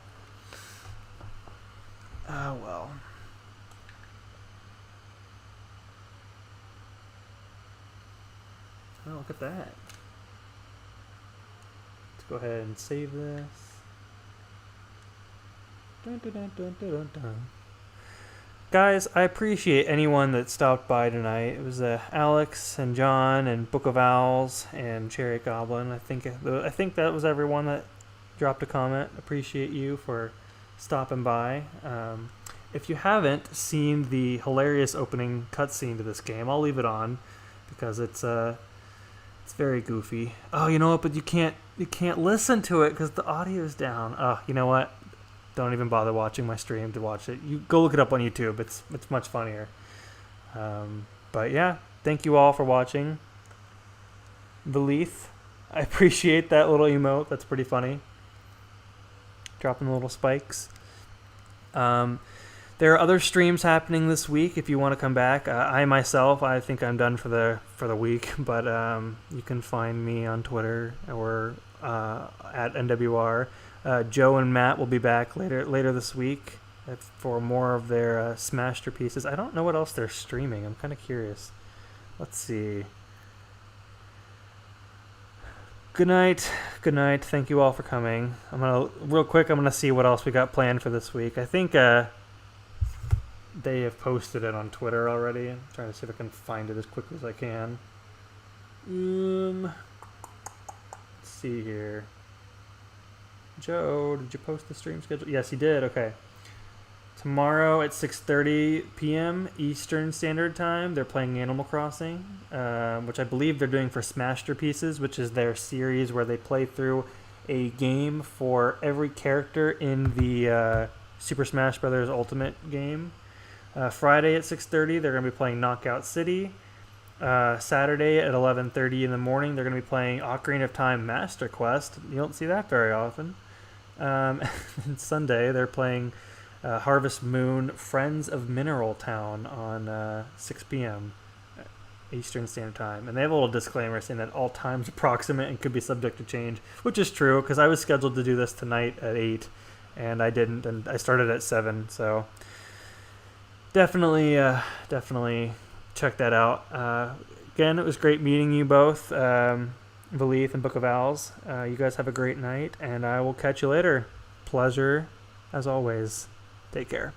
Oh well. Oh, look at that. Let's go ahead and save this. Dun, dun, dun, dun, dun, dun. Guys, I appreciate anyone that stopped by tonight. It was Alex and John and Book of Owls and Chariot Goblin. I think that was everyone that dropped a comment. Appreciate you for stopping by. if you haven't seen the hilarious opening cutscene to this game, I'll leave it on because it's very goofy. Oh, you know what? But you can't listen to it because the audio is down. Oh, you know what? Don't even bother watching my stream to watch it. You go look it up on YouTube. It's much funnier. But yeah, thank you all for watching. Valith, I appreciate that little emote. That's pretty funny. Dropping the little spikes. There are other streams happening this week if you want to come back. I think I'm done for the week, but you can find me on Twitter or at NWR. Joe and Matt will be back later this week for more of their Smasterpieces. I don't know what else they're streaming. I'm kind of curious. Let's see. Good night. Good night. Thank you all for coming. I'm gonna see what else we got planned for this week. I think they have posted it on Twitter already. I'm trying to see if I can find it as quickly as I can. Let's see here. Joe, did you post the stream schedule? Yes, he did. Okay. Tomorrow at 6:30 p.m. Eastern Standard Time, they're playing Animal Crossing, which I believe they're doing for Smasterpieces, which is their series where they play through a game for every character in the Super Smash Bros. Ultimate game. Friday at 6:30, they're going to be playing Knockout City. Saturday at 11:30 in the morning, they're going to be playing Ocarina of Time Master Quest. You don't see that very often. And Sunday, they're playing Harvest Moon Friends of Mineral Town on 6 p.m. Eastern Standard Time. And they have a little disclaimer saying that all times approximate and could be subject to change, which is true because I was scheduled to do this tonight at 8 and I didn't, and I started at 7, so definitely check that out. Again, it was great meeting you both, Valith and Book of Owls. You guys have a great night, and I will catch you later. Pleasure, as always. Take care.